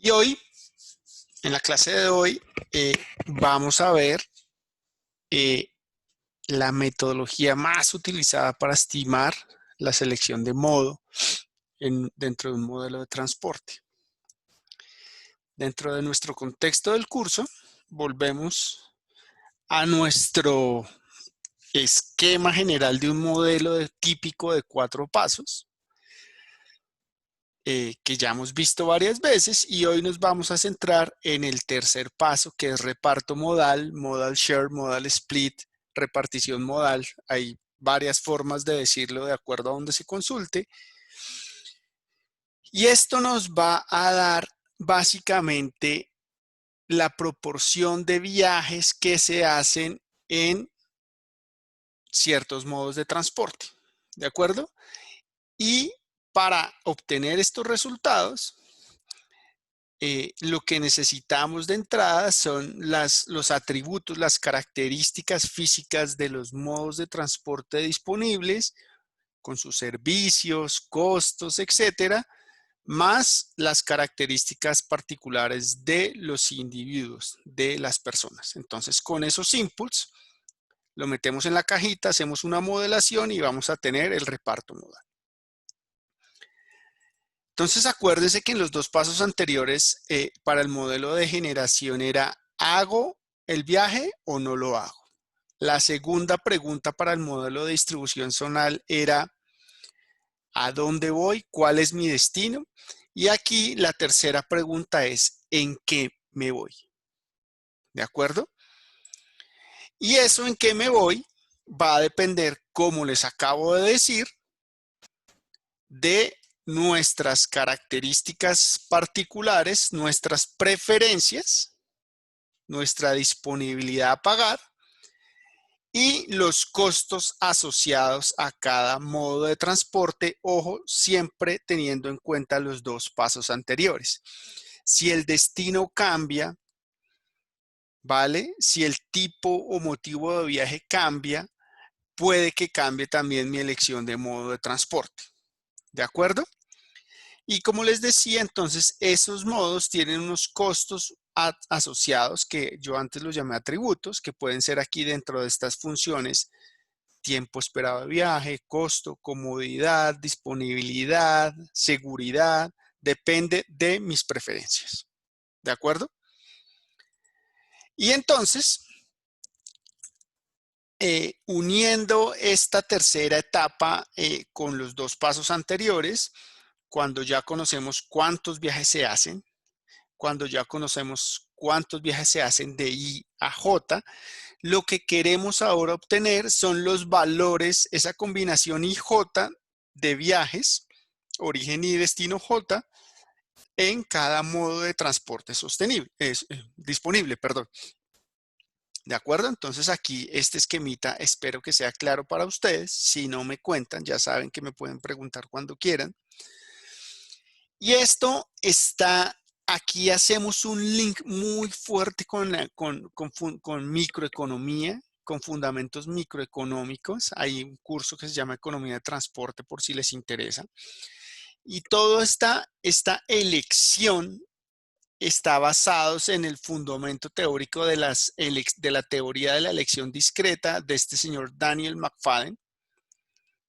Y hoy, en la clase de hoy, vamos a ver eh, la metodología más utilizada para estimar la selección de modo dentro de un modelo de transporte. Dentro de nuestro contexto del curso, volvemos a nuestro esquema general de un modelo típico de 4 pasos, que ya hemos visto varias veces, y hoy nos vamos a centrar en el tercer paso, que es reparto modal, modal share, modal split, repartición modal. Hay varias formas de decirlo de acuerdo a donde se consulte. Y esto nos va a dar básicamente la proporción de viajes que se hacen en ciertos modos de transporte, ¿de acuerdo? Y para obtener estos resultados, lo que necesitamos de entrada son los atributos, las características físicas de los modos de transporte disponibles, con sus servicios, costos, etcétera, más las características particulares de los individuos, de las personas. Entonces, con esos inputs, lo metemos en la cajita, hacemos una modelación y vamos a tener el reparto modal. Entonces, acuérdese que en los 2 pasos anteriores, para el modelo de generación era, ¿hago el viaje o no lo hago? La segunda pregunta para el modelo de distribución zonal era, ¿a dónde voy? ¿Cuál es mi destino? Y aquí la tercera pregunta es, ¿en qué me voy? ¿De acuerdo? Y eso en qué me voy va a depender, como les acabo de decir, de nuestras características particulares, nuestras preferencias, nuestra disponibilidad a pagar y los costos asociados a cada modo de transporte, ojo, siempre teniendo en cuenta los 2 pasos anteriores. Si el destino cambia, ¿vale? Si el tipo o motivo de viaje cambia, puede que cambie también mi elección de modo de transporte. ¿De acuerdo? Y como les decía, entonces esos modos tienen unos costos asociados que yo antes los llamé atributos, que pueden ser aquí dentro de estas funciones: tiempo esperado de viaje, costo, comodidad, disponibilidad, seguridad, depende de mis preferencias. ¿De acuerdo? Y entonces, uniendo esta tercera etapa con los 2 pasos anteriores, cuando ya conocemos cuántos viajes se hacen, cuando ya conocemos cuántos viajes se hacen de I a J, lo que queremos ahora obtener son los valores, esa combinación IJ de viajes, origen y destino J, en cada modo de transporte sostenible, disponible, perdón. ¿De acuerdo? Entonces aquí este esquemita espero que sea claro para ustedes. Si no me cuentan, ya saben que me pueden preguntar cuando quieran. Y esto está, aquí hacemos un link muy fuerte con microeconomía, con fundamentos microeconómicos. Hay un curso que se llama Economía de Transporte por si les interesa. Y toda esta elección está basado en el fundamento teórico de la teoría de la elección discreta de este señor Daniel McFadden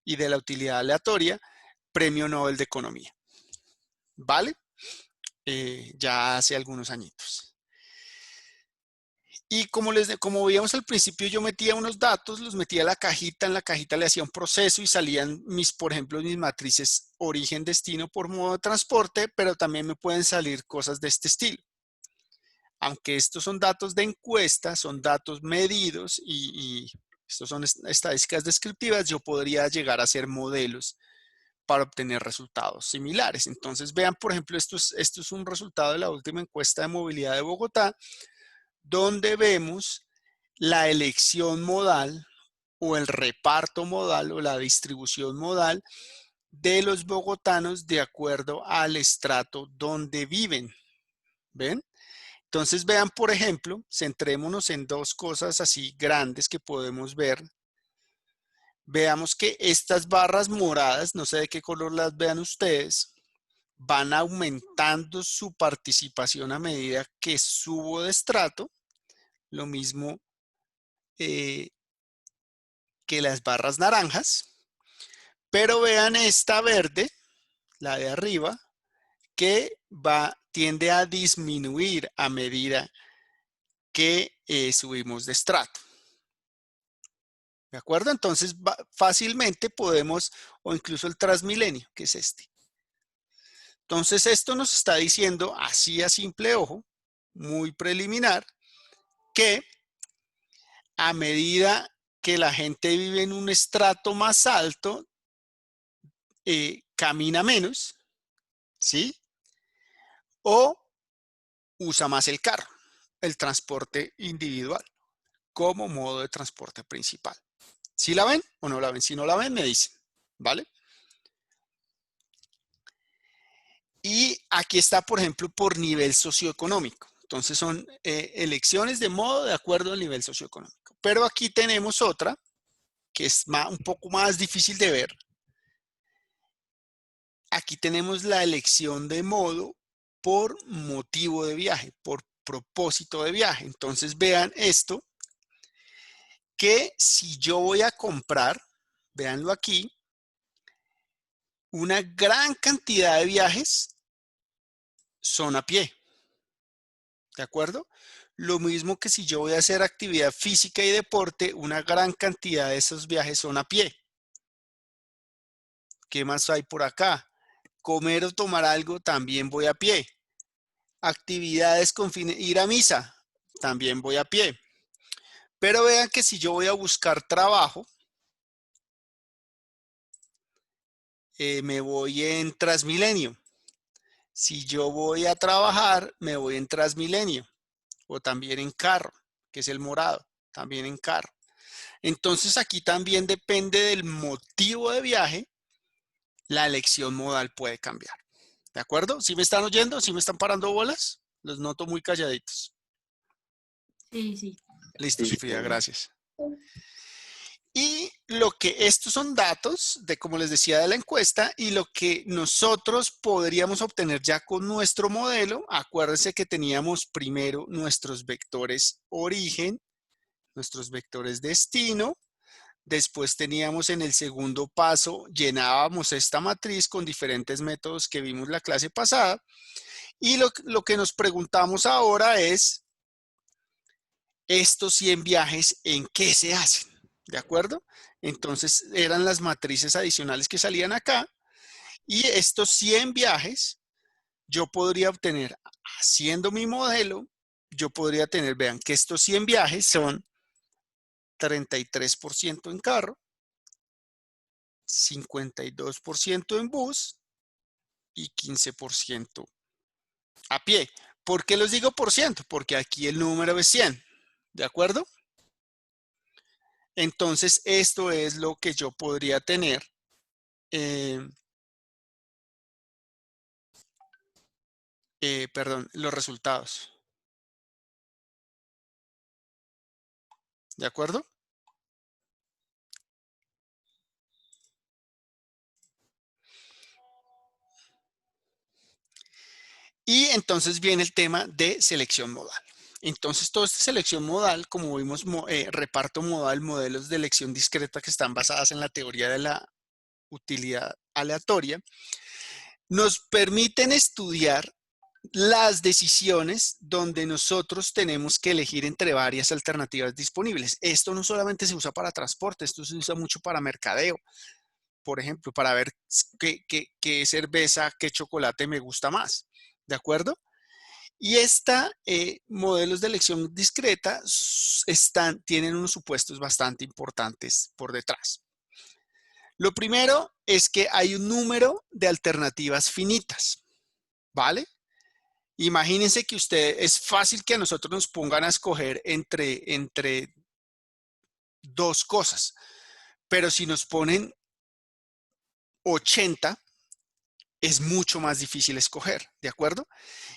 y de la utilidad aleatoria, Premio Nobel de Economía. ¿Vale? Ya hace algunos añitos. Y como veíamos al principio, yo metía unos datos, los metía a la cajita, en la cajita le hacía un proceso y salían por ejemplo, mis matrices origen, destino por modo de transporte, pero también me pueden salir cosas de este estilo. Aunque estos son datos de encuesta, son datos medidos y estos son estadísticas descriptivas, yo podría llegar a hacer modelos para obtener resultados similares. Entonces vean, por ejemplo, esto es un resultado de la última encuesta de movilidad de Bogotá, donde vemos la elección modal o el reparto modal o la distribución modal de los bogotanos de acuerdo al estrato donde viven. ¿Ven? Entonces vean, por ejemplo, centrémonos en 2 cosas así grandes que podemos ver. Veamos que estas barras moradas, no sé de qué color las vean ustedes, van aumentando su participación a medida que subo de estrato, lo mismo que las barras naranjas, pero vean esta verde, la de arriba, que tiende a disminuir a medida que subimos de estrato. ¿De acuerdo? Entonces fácilmente podemos, o incluso el Transmilenio, que es este. Entonces esto nos está diciendo, así a simple ojo, muy preliminar, que a medida que la gente vive en un estrato más alto, camina menos, ¿sí? O usa más el carro, el transporte individual, como modo de transporte principal. ¿Sí la ven o no la ven? Si no la ven, me dicen, ¿vale? Y aquí está, por ejemplo, por nivel socioeconómico. Entonces son elecciones de modo de acuerdo al nivel socioeconómico. Pero aquí tenemos otra que es un poco más difícil de ver. Aquí tenemos la elección de modo por motivo de viaje, por propósito de viaje. Entonces vean esto, que si yo voy a comprar, véanlo aquí, una gran cantidad de viajes son a pie. ¿De acuerdo? Lo mismo que si yo voy a hacer actividad física y deporte, una gran cantidad de esos viajes son a pie. ¿Qué más hay por acá? Comer o tomar algo, también voy a pie. Actividades con fines, ir a misa, también voy a pie. Pero vean que si yo voy a buscar trabajo, me voy en Transmilenio. Si yo voy a trabajar, me voy en Transmilenio o también en carro, que es el morado, también en carro. Entonces aquí también depende del motivo de viaje, la elección modal puede cambiar. ¿De acuerdo? ¿Sí me están oyendo? ¿Sí me están parando bolas? Los noto muy calladitos. Sí, sí. Listo, Sí, Sofía, gracias. Y estos son datos de, como les decía, de la encuesta, y lo que nosotros podríamos obtener ya con nuestro modelo. Acuérdense que teníamos primero nuestros vectores origen, nuestros vectores destino. Después teníamos en el segundo paso, llenábamos esta matriz con diferentes métodos que vimos la clase pasada. Y lo que nos preguntamos ahora es, estos 100 viajes, ¿en qué se hacen? ¿De acuerdo? Entonces eran las matrices adicionales que salían acá. Y estos 100 viajes, yo podría obtener, haciendo mi modelo, yo podría tener, vean, que estos 100 viajes son 33% en carro, 52% en bus y 15% a pie. ¿Por qué les digo por ciento? Porque aquí el número es 100. ¿De acuerdo? Entonces, esto es lo que yo podría tener. Perdón, los resultados. ¿De acuerdo? Y entonces viene el tema de selección modal. Entonces, toda esta selección modal, como vimos, reparto modal, modelos de elección discreta que están basadas en la teoría de la utilidad aleatoria, nos permiten estudiar las decisiones donde nosotros tenemos que elegir entre varias alternativas disponibles. Esto no solamente se usa para transporte, esto se usa mucho para mercadeo. Por ejemplo, para ver qué cerveza, qué chocolate me gusta más. ¿De acuerdo? Y modelos de elección discreta tienen unos supuestos bastante importantes por detrás. Lo primero es que hay un número de alternativas finitas, ¿vale? Imagínense que es fácil que a nosotros nos pongan a escoger entre dos cosas, pero si nos ponen 80, es mucho más difícil escoger, ¿de acuerdo?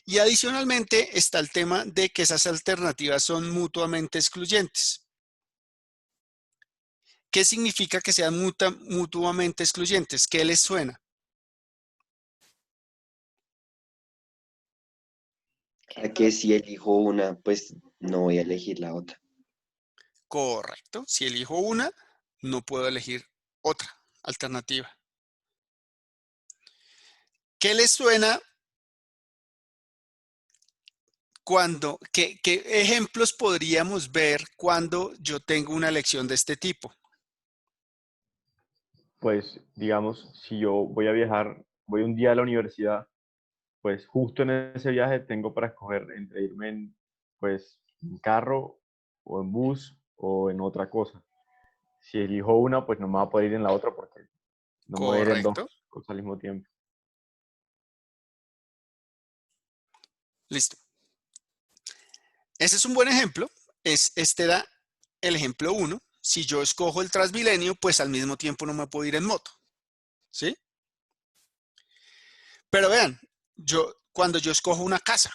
Y adicionalmente está el tema de que esas alternativas son mutuamente excluyentes. ¿Qué significa que sean mutuamente excluyentes? ¿Qué les suena? A que si elijo una, pues no voy a elegir la otra. Correcto. Si elijo una, no puedo elegir otra alternativa. ¿Qué les suena qué ejemplos podríamos ver cuando yo tengo una elección de este tipo? Pues, digamos, si yo voy a viajar, voy un día a la universidad, pues justo en ese viaje tengo para escoger entre irme en, pues, en carro o en bus o en otra cosa. Si elijo una, pues no me va a poder ir en la otra porque no me voy a ir en dos Correcto. cosas al mismo tiempo. Listo. Ese es un buen ejemplo. Este era el ejemplo 1. Si yo escojo el Transmilenio, pues al mismo tiempo no me puedo ir en moto. ¿Sí? Pero vean, cuando yo escojo una casa,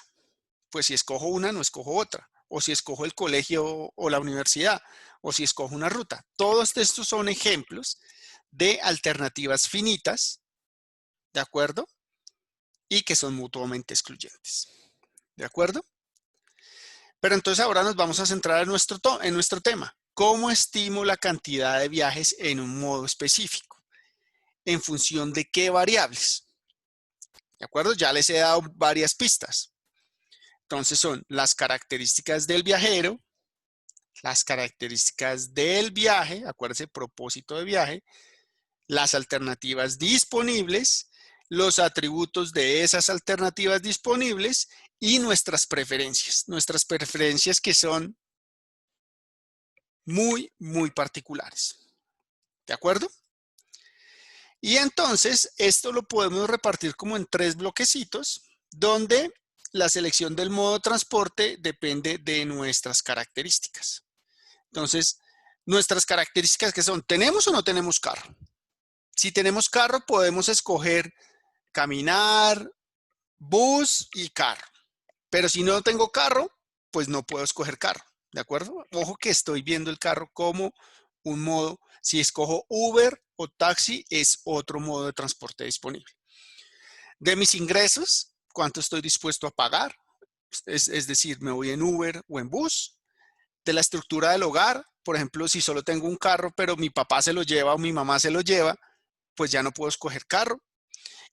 pues si escojo una, no escojo otra. O si escojo el colegio o la universidad, o si escojo una ruta. Todos estos son ejemplos de alternativas finitas, ¿de acuerdo? Y que son mutuamente excluyentes, ¿de acuerdo? Pero entonces ahora nos vamos a centrar en nuestro tema. ¿Cómo estimo la cantidad de viajes en un modo específico? ¿En función de qué variables? ¿De acuerdo? Ya les he dado varias pistas. Entonces son las características del viajero, las características del viaje, acuérdense, propósito de viaje, las alternativas disponibles, los atributos de esas alternativas disponibles y nuestras preferencias. Nuestras preferencias que son muy, muy particulares. ¿De acuerdo? Y entonces esto lo podemos repartir como en 3 bloquecitos, donde la selección del modo de transporte depende de nuestras características. Entonces, nuestras características que son, ¿tenemos o no tenemos carro? Si tenemos carro, podemos escoger caminar, bus y carro. Pero si no tengo carro, pues no puedo escoger carro. ¿De acuerdo? Ojo que estoy viendo el carro como un modo. Si escojo Uber o taxi, es otro modo de transporte disponible. De mis ingresos, ¿cuánto estoy dispuesto a pagar? Es decir, me voy en Uber o en bus. De la estructura del hogar, por ejemplo, si solo tengo un carro, pero mi papá se lo lleva o mi mamá se lo lleva, pues ya no puedo escoger carro.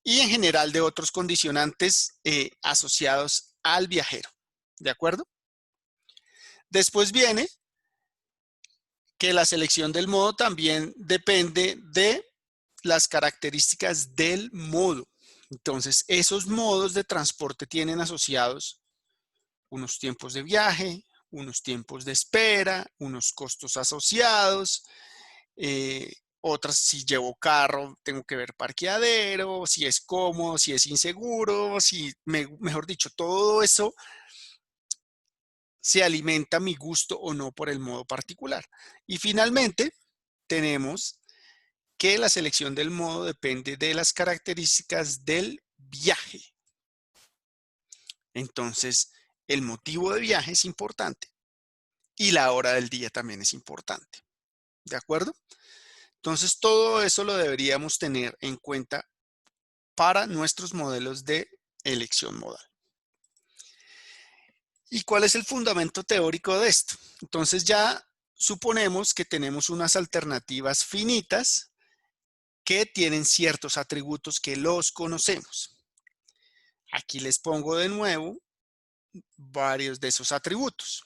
Y en general de otros condicionantes asociados al viajero. ¿De acuerdo? Después viene que la selección del modo también depende de las características del modo. Entonces, esos modos de transporte tienen asociados unos tiempos de viaje, unos tiempos de espera, unos costos asociados, otras, si llevo carro, tengo que ver parqueadero, si es cómodo, si es inseguro, mejor dicho, todo eso se alimenta mi gusto o no por el modo particular. Y finalmente, tenemos que la selección del modo depende de las características del viaje. Entonces, el motivo de viaje es importante y la hora del día también es importante. ¿De acuerdo? Entonces, todo eso lo deberíamos tener en cuenta para nuestros modelos de elección modal. ¿Y cuál es el fundamento teórico de esto? Entonces, ya suponemos que tenemos unas alternativas finitas que tienen ciertos atributos que los conocemos. Aquí les pongo de nuevo varios de esos atributos.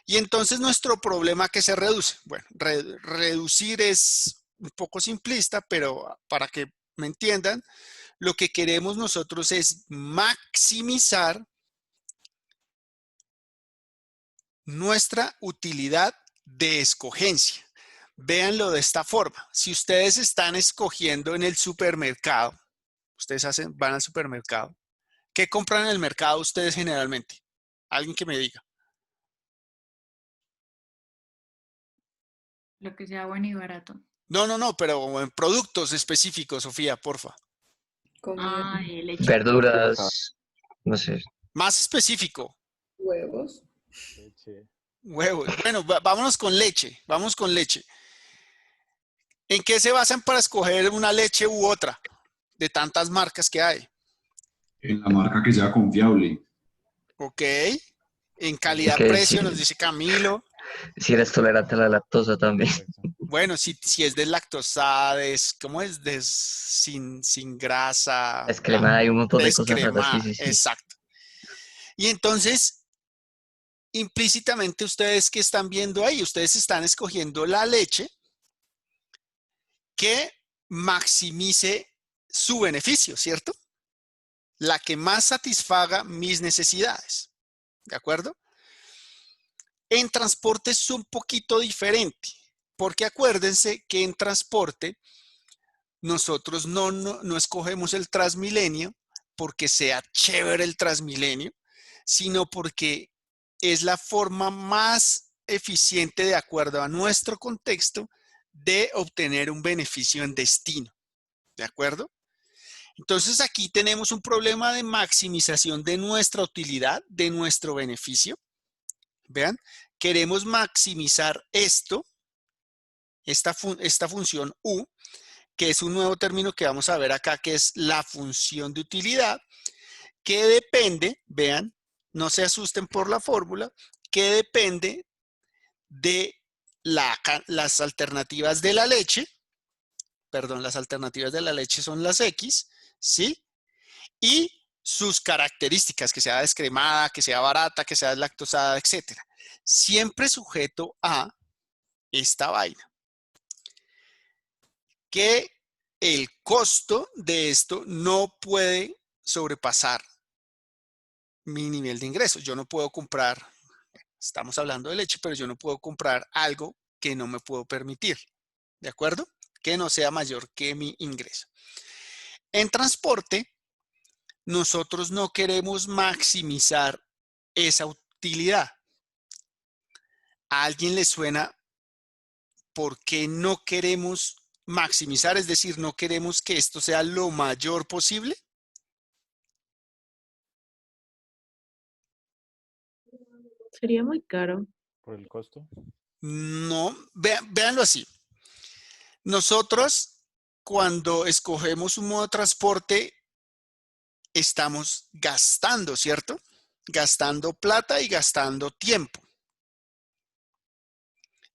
Y entonces nuestro problema que se reduce. Bueno, reducir es un poco simplista, pero para que me entiendan, lo que queremos nosotros es maximizar nuestra utilidad de escogencia. Véanlo de esta forma. Si ustedes están escogiendo en el supermercado, van al supermercado, ¿qué compran en el mercado ustedes generalmente? Alguien que me diga. Lo que sea bueno y barato. No, pero en productos específicos, Sofía, porfa. Comida, Leche. Verduras, no sé. Más específico. huevos. Leche. Huevos. Bueno, vámonos con leche. Vamos con leche. ¿En qué se basan para escoger una leche u otra de tantas marcas que hay? En la marca que sea confiable. Ok. En Es que calidad-precio nos dice Camilo. si eres tolerante a la lactosa también. Correcto. Bueno, si es deslactosada, ¿cómo es? Sin grasa, Descremada, hay un montón de cosas raras, sí, descremada, sí, sí. exacto. Y entonces, implícitamente, ustedes que están viendo ahí, ustedes están escogiendo la leche que maximice su beneficio, ¿cierto? La que más satisfaga mis necesidades, ¿de acuerdo? En transporte es un poquito diferente, porque acuérdense que en transporte nosotros no escogemos el Transmilenio porque sea chévere el Transmilenio, sino porque es la forma más eficiente de acuerdo a nuestro contexto de obtener un beneficio en destino. ¿De acuerdo? Entonces aquí tenemos un problema de maximización de nuestra utilidad, de nuestro beneficio. Vean, queremos maximizar esta función U, que es un nuevo término que vamos a ver acá, que es la función de utilidad, que depende, vean, no se asusten por la fórmula, que depende de las alternativas de la leche, perdón, las alternativas de la leche son las X, ¿sí? Y sus características, que sea descremada, que sea barata, que sea deslactosada, etc. Siempre sujeto a esta vaina. Que el costo de esto no puede sobrepasar mi nivel de ingresos. Yo no puedo comprar, estamos hablando de leche, pero yo no puedo comprar algo que no me puedo permitir. ¿De acuerdo? Que no sea mayor que mi ingreso. En transporte, nosotros no queremos maximizar esa utilidad. ¿A alguien le suena por qué no queremos maximizar? Es decir, no queremos que esto sea lo mayor posible. Sería muy caro. ¿Por el costo? No, véanlo así. Nosotros, cuando escogemos un modo de transporte, estamos gastando, ¿cierto? Gastando plata y gastando tiempo.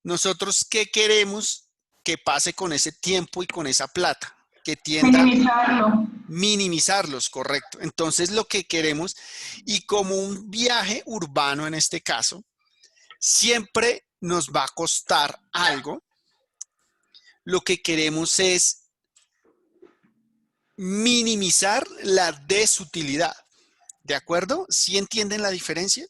Nosotros, ¿qué queremos que pase con ese tiempo y con esa plata? Que tienda Minimizarlo. minimizarlos, correcto. Entonces, lo que queremos, y como un viaje urbano en este caso, siempre nos va a costar algo. Lo que queremos es minimizar la desutilidad. ¿De acuerdo? ¿Sí entienden la diferencia?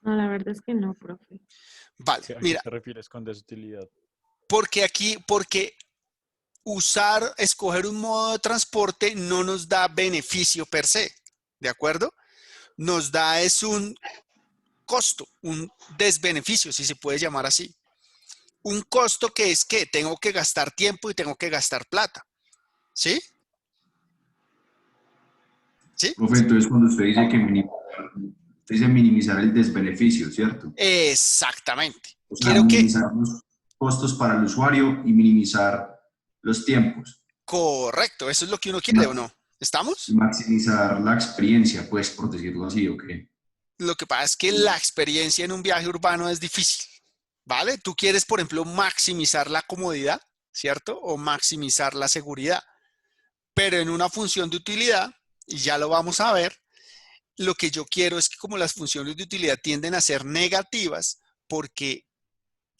No, la verdad es que no, profe. Vale, ¿A qué mira, te refieres con desutilidad? porque escoger un modo de transporte no nos da beneficio per se. ¿De acuerdo? Nos da es un costo, un desbeneficio, si se puede llamar así. Un costo que es que tengo que gastar tiempo y tengo que gastar plata. ¿Sí? ¿Sí? Profe, entonces cuando usted dice que usted dice minimizar el desbeneficio, ¿cierto? Exactamente. O sea, Quiero que, minimizar los costos para el usuario y minimizar los tiempos. correcto, eso es lo que uno Y quiere, ¿o no? ¿Estamos? maximizar la experiencia, pues, por decirlo así, ¿ok? Lo que pasa es que la experiencia en un viaje urbano es difícil, ¿vale? Tú quieres, por ejemplo, maximizar la comodidad, ¿cierto? O maximizar la seguridad. Pero en una función de utilidad, y ya lo vamos a ver, lo que yo quiero es que como las funciones de utilidad tienden a ser negativas, porque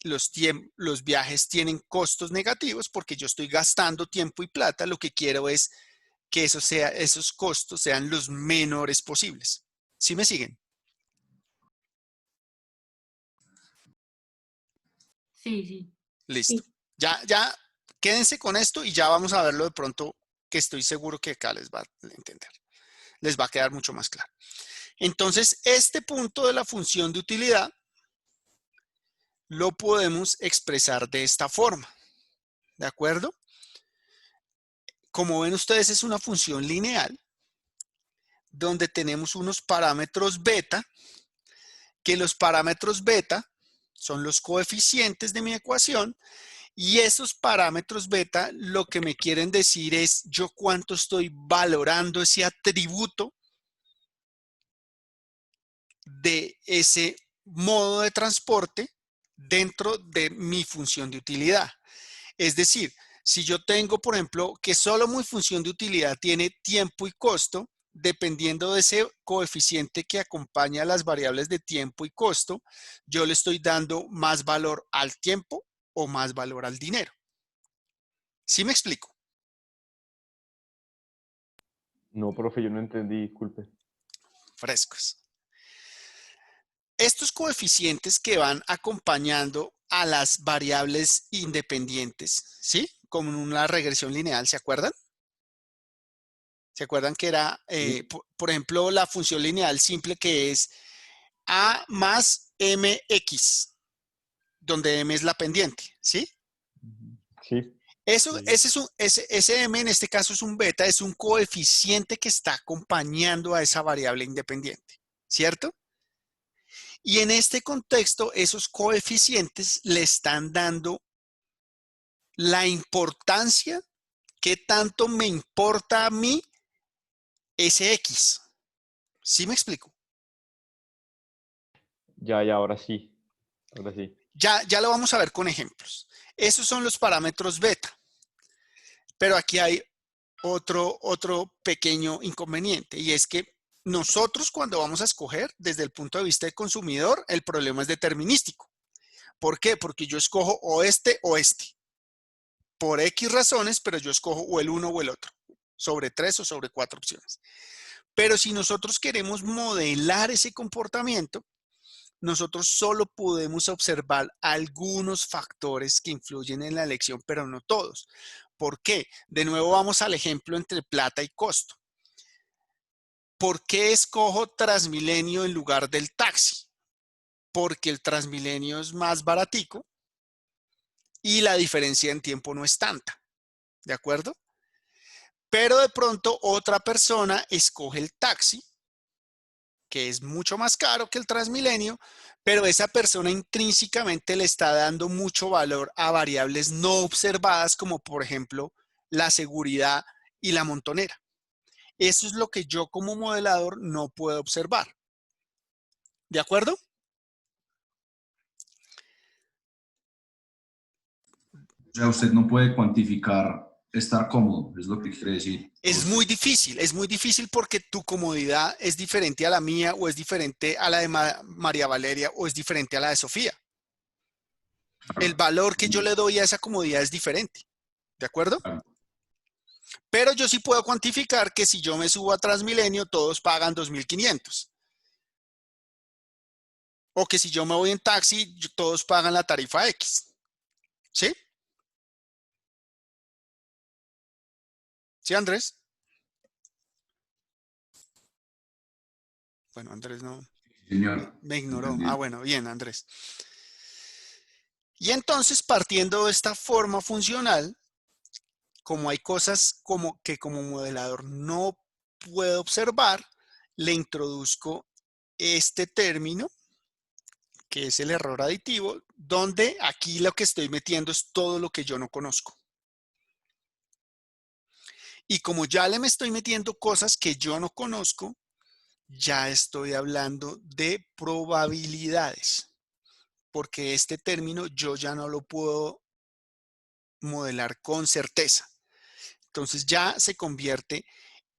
los viajes tienen costos negativos, porque yo estoy gastando tiempo y plata, lo que quiero es que esos costos sean los menores posibles. ¿Sí me siguen? Sí, sí. Listo. Ya quédense con esto y ya vamos a verlo de pronto, que estoy seguro que acá les va a entender. Les va a quedar mucho más claro. Entonces, este punto de la función de utilidad lo podemos expresar de esta forma. ¿De acuerdo? Como ven ustedes, es una función lineal donde tenemos unos parámetros beta, que los parámetros beta son los coeficientes de mi ecuación Y esos parámetros beta lo que me quieren decir es yo cuánto estoy valorando ese atributo de ese modo de transporte dentro de mi función de utilidad. Es decir, si yo tengo, por ejemplo, que solo mi función de utilidad tiene tiempo y costo, dependiendo de ese coeficiente que acompaña a las variables de tiempo y costo, yo le estoy dando más valor al tiempo o más valor al dinero. ¿Sí me explico? No, profe, yo no entendí, disculpe. Frescos. Estos coeficientes que van acompañando a las variables independientes, ¿sí? Como en una regresión lineal, ¿se acuerdan? ¿Se acuerdan que era, por ejemplo, la función lineal simple que es A más MX, donde M es la pendiente, ¿sí? Sí. Eso, Sí. ese M en este caso es un beta, es un coeficiente que está acompañando a esa variable independiente, ¿cierto? Y en este contexto, esos coeficientes le están dando la importancia, qué tanto me importa a mí ese X. ¿Sí me explico? Ya, ahora sí. Ahora sí. Ya lo vamos a ver con ejemplos. Esos son los parámetros beta. Pero aquí hay otro pequeño inconveniente y es que nosotros cuando vamos a escoger desde el punto de vista del consumidor, el problema es determinístico. ¿Por qué? Porque yo escojo o este o este. Por X razones, pero yo escojo o el uno o el otro, sobre 3 o sobre 4 opciones. Pero si nosotros queremos modelar ese comportamiento, nosotros solo podemos observar algunos factores que influyen en la elección, pero no todos. ¿Por qué? De nuevo vamos al ejemplo entre plata y costo. ¿Por qué escojo Transmilenio en lugar del taxi? Porque el Transmilenio es más baratico y la diferencia en tiempo no es tanta. ¿De acuerdo? Pero de pronto otra persona escoge el taxi, que es mucho más caro que el Transmilenio, pero esa persona intrínsecamente le está dando mucho valor a variables no observadas, como por ejemplo la seguridad y la montonera. Eso es lo que yo como modelador no puedo observar. ¿De acuerdo? O sea, usted no puede cuantificar estar cómodo, es lo que quiere decir. Es muy difícil porque tu comodidad es diferente a la mía o es diferente a la de María Valeria o es diferente a la de Sofía. El valor que yo le doy a esa comodidad es diferente. ¿De acuerdo? Pero yo sí puedo cuantificar que si yo me subo a Transmilenio, todos pagan 2.500. O que si yo me voy en taxi, todos pagan la tarifa X. ¿Sí? ¿Sí, Andrés? Bueno, Andrés no. Señor. Me ignoró. Entendido. Bueno, bien, Andrés. Y entonces, partiendo de esta forma funcional, como hay cosas que como modelador no puedo observar, le introduzco este término, que es el error aditivo, donde aquí lo que estoy metiendo es todo lo que yo no conozco. Y como ya le me estoy metiendo cosas que yo no conozco, ya estoy hablando de probabilidades, porque este término yo ya no lo puedo modelar con certeza. Entonces ya se convierte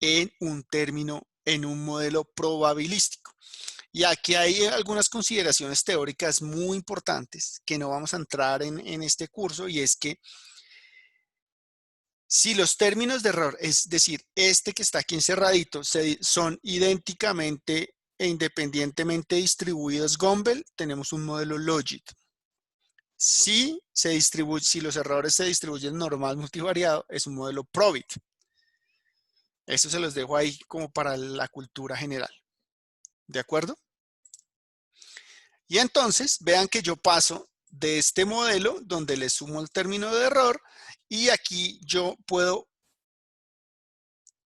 en un término, en un modelo probabilístico. Y aquí hay algunas consideraciones teóricas muy importantes que no vamos a entrar en este curso, y es que si los términos de error, es decir, este que está aquí encerradito, son idénticamente e independientemente distribuidos Gumbel, tenemos un modelo Logit. Si los errores se distribuyen normal multivariado, es un modelo Probit. Eso se los dejo ahí como para la cultura general. ¿De acuerdo? Y entonces, vean que yo paso de este modelo donde le sumo el término de error y aquí yo puedo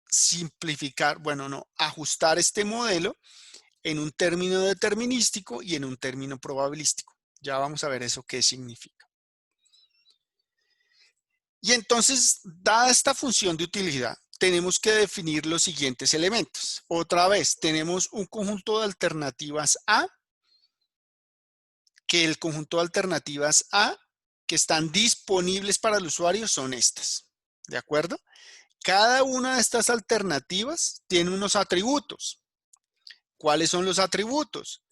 simplificar, bueno, no, ajustar este modelo en un término determinístico y en un término probabilístico. Ya vamos a ver eso qué significa. Y entonces, dada esta función de utilidad, tenemos que definir los siguientes elementos. Otra vez, tenemos un conjunto de alternativas A, que el conjunto de alternativas A que están disponibles para el usuario son estas. ¿De acuerdo? Cada una de estas alternativas tiene unos atributos. ¿Cuáles son los atributos?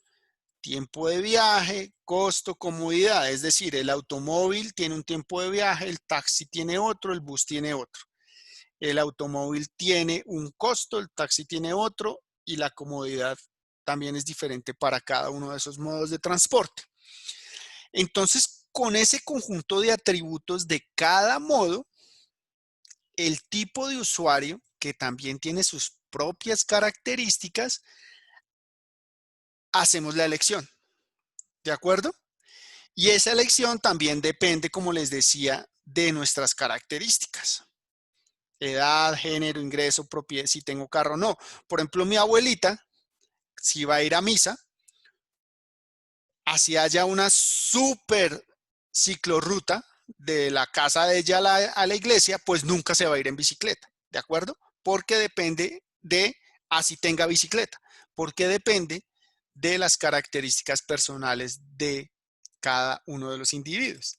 Tiempo de viaje, costo, comodidad. Es decir, el automóvil tiene un tiempo de viaje, el taxi tiene otro, el bus tiene otro. El automóvil tiene un costo, el taxi tiene otro y la comodidad también es diferente para cada uno de esos modos de transporte. Entonces, con ese conjunto de atributos de cada modo, el tipo de usuario, que también tiene sus propias características, hacemos la elección. ¿De acuerdo? Y esa elección también depende, como les decía, de nuestras características. Edad, género, ingreso, propiedad, si tengo carro o no. Por ejemplo, mi abuelita, si va a ir a misa, así haya una súper ciclorruta de la casa de ella a la iglesia, pues nunca se va a ir en bicicleta, ¿de acuerdo? Porque depende de, así tenga bicicleta, porque depende de las características personales de cada uno de los individuos.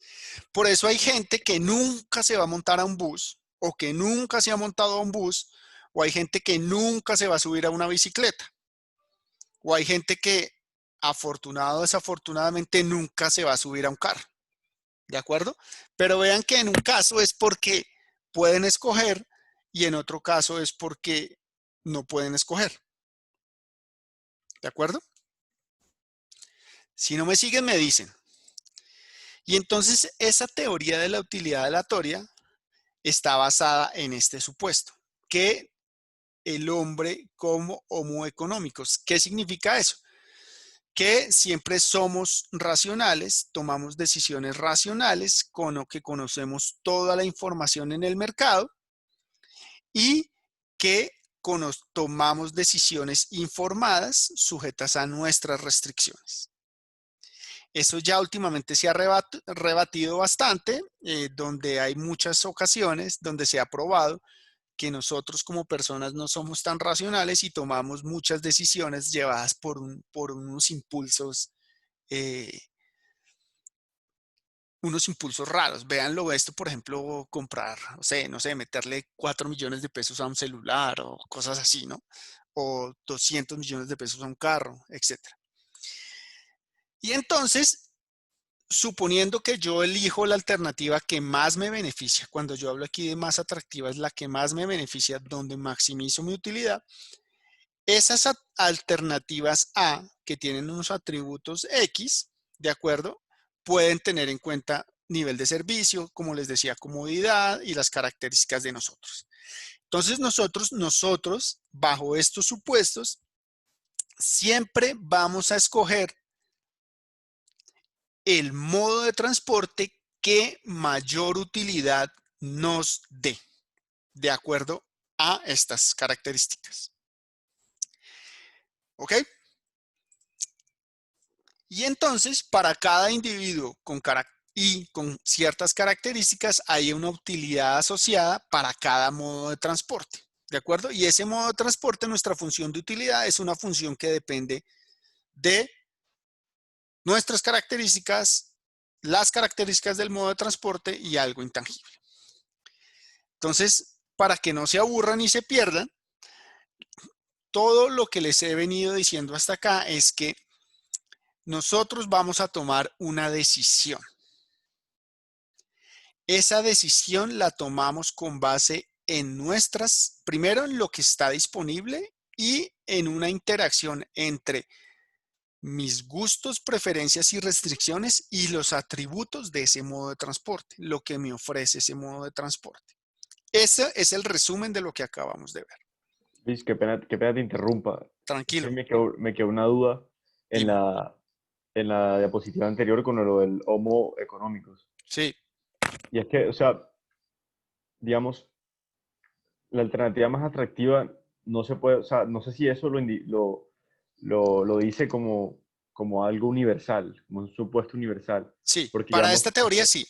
Por eso hay gente que nunca se va a montar a un bus o que nunca se ha montado a un bus, o hay gente que nunca se va a subir a una bicicleta, o hay gente que afortunado o desafortunadamente nunca se va a subir a un carro. ¿De acuerdo? Pero vean que en un caso es porque pueden escoger y en otro caso es porque no pueden escoger. ¿De acuerdo? Si no me siguen, me dicen. Y entonces esa teoría de la utilidad aleatoria está basada en este supuesto, que el hombre como homo económicos. ¿Qué significa eso? Que siempre somos racionales, tomamos decisiones racionales con lo que conocemos toda la información en el mercado y que tomamos decisiones informadas sujetas a nuestras restricciones. Eso ya últimamente se ha rebatido bastante, donde hay muchas ocasiones donde se ha probado que nosotros como personas no somos tan racionales y tomamos muchas decisiones llevadas por unos impulsos raros. Véanlo esto, por ejemplo, comprar, no sé, meterle 4 millones de pesos a un celular o cosas así, ¿no? O 200 millones de pesos a un carro, etc. Y entonces, suponiendo que yo elijo la alternativa que más me beneficia, cuando yo hablo aquí de más atractiva, es la que más me beneficia, donde maximizo mi utilidad, esas alternativas A, que tienen unos atributos X, ¿de acuerdo? Pueden tener en cuenta nivel de servicio, como les decía, comodidad y las características de nosotros. Entonces nosotros, bajo estos supuestos, siempre vamos a escoger el modo de transporte que mayor utilidad nos dé, de acuerdo a estas características. ¿Ok? Y entonces, para cada individuo con ciertas características, hay una utilidad asociada para cada modo de transporte. ¿De acuerdo? Y ese modo de transporte, nuestra función de utilidad, es una función que depende de nuestras características, las características del modo de transporte y algo intangible. Entonces, para que no se aburran y se pierdan, todo lo que les he venido diciendo hasta acá es que nosotros vamos a tomar una decisión. Esa decisión la tomamos con base en primero en lo que está disponible y en una interacción entre mis gustos, preferencias y restricciones y los atributos de ese modo de transporte, lo que me ofrece ese modo de transporte. Ese es el resumen de lo que acabamos de ver. Luis, qué pena te interrumpa. Tranquilo. Sí, me quedó una duda en Dime. en la diapositiva anterior con lo del Homo económicos. Sí. Y es que, o sea, digamos, la alternativa más atractiva no se puede, o sea, no sé si eso lo dice como algo universal, como un supuesto universal. Sí, Porque, para digamos, esta teoría sí.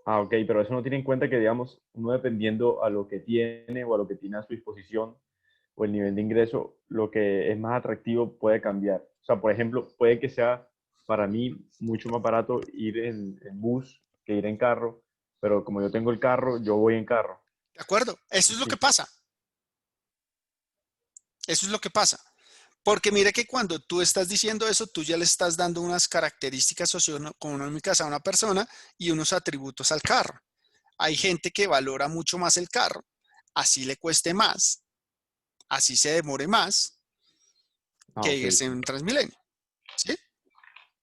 Ah, ok, pero eso no tiene en cuenta que, digamos, uno dependiendo a lo que tiene o a lo que tiene a su disposición o el nivel de ingreso, lo que es más atractivo puede cambiar. O sea, por ejemplo, puede que sea para mí mucho más barato ir en bus que ir en carro, pero como yo tengo el carro, yo voy en carro. ¿De acuerdo? Eso es lo que Sí. pasa. Eso es lo que pasa. Porque mire que cuando tú estás diciendo eso, tú ya le estás dando unas características socioeconómicas a una persona y unos atributos al carro. Hay gente que valora mucho más el carro, así le cueste más, así se demore más Ah, que ok, irse sí. en Transmilenio. ¿Sí?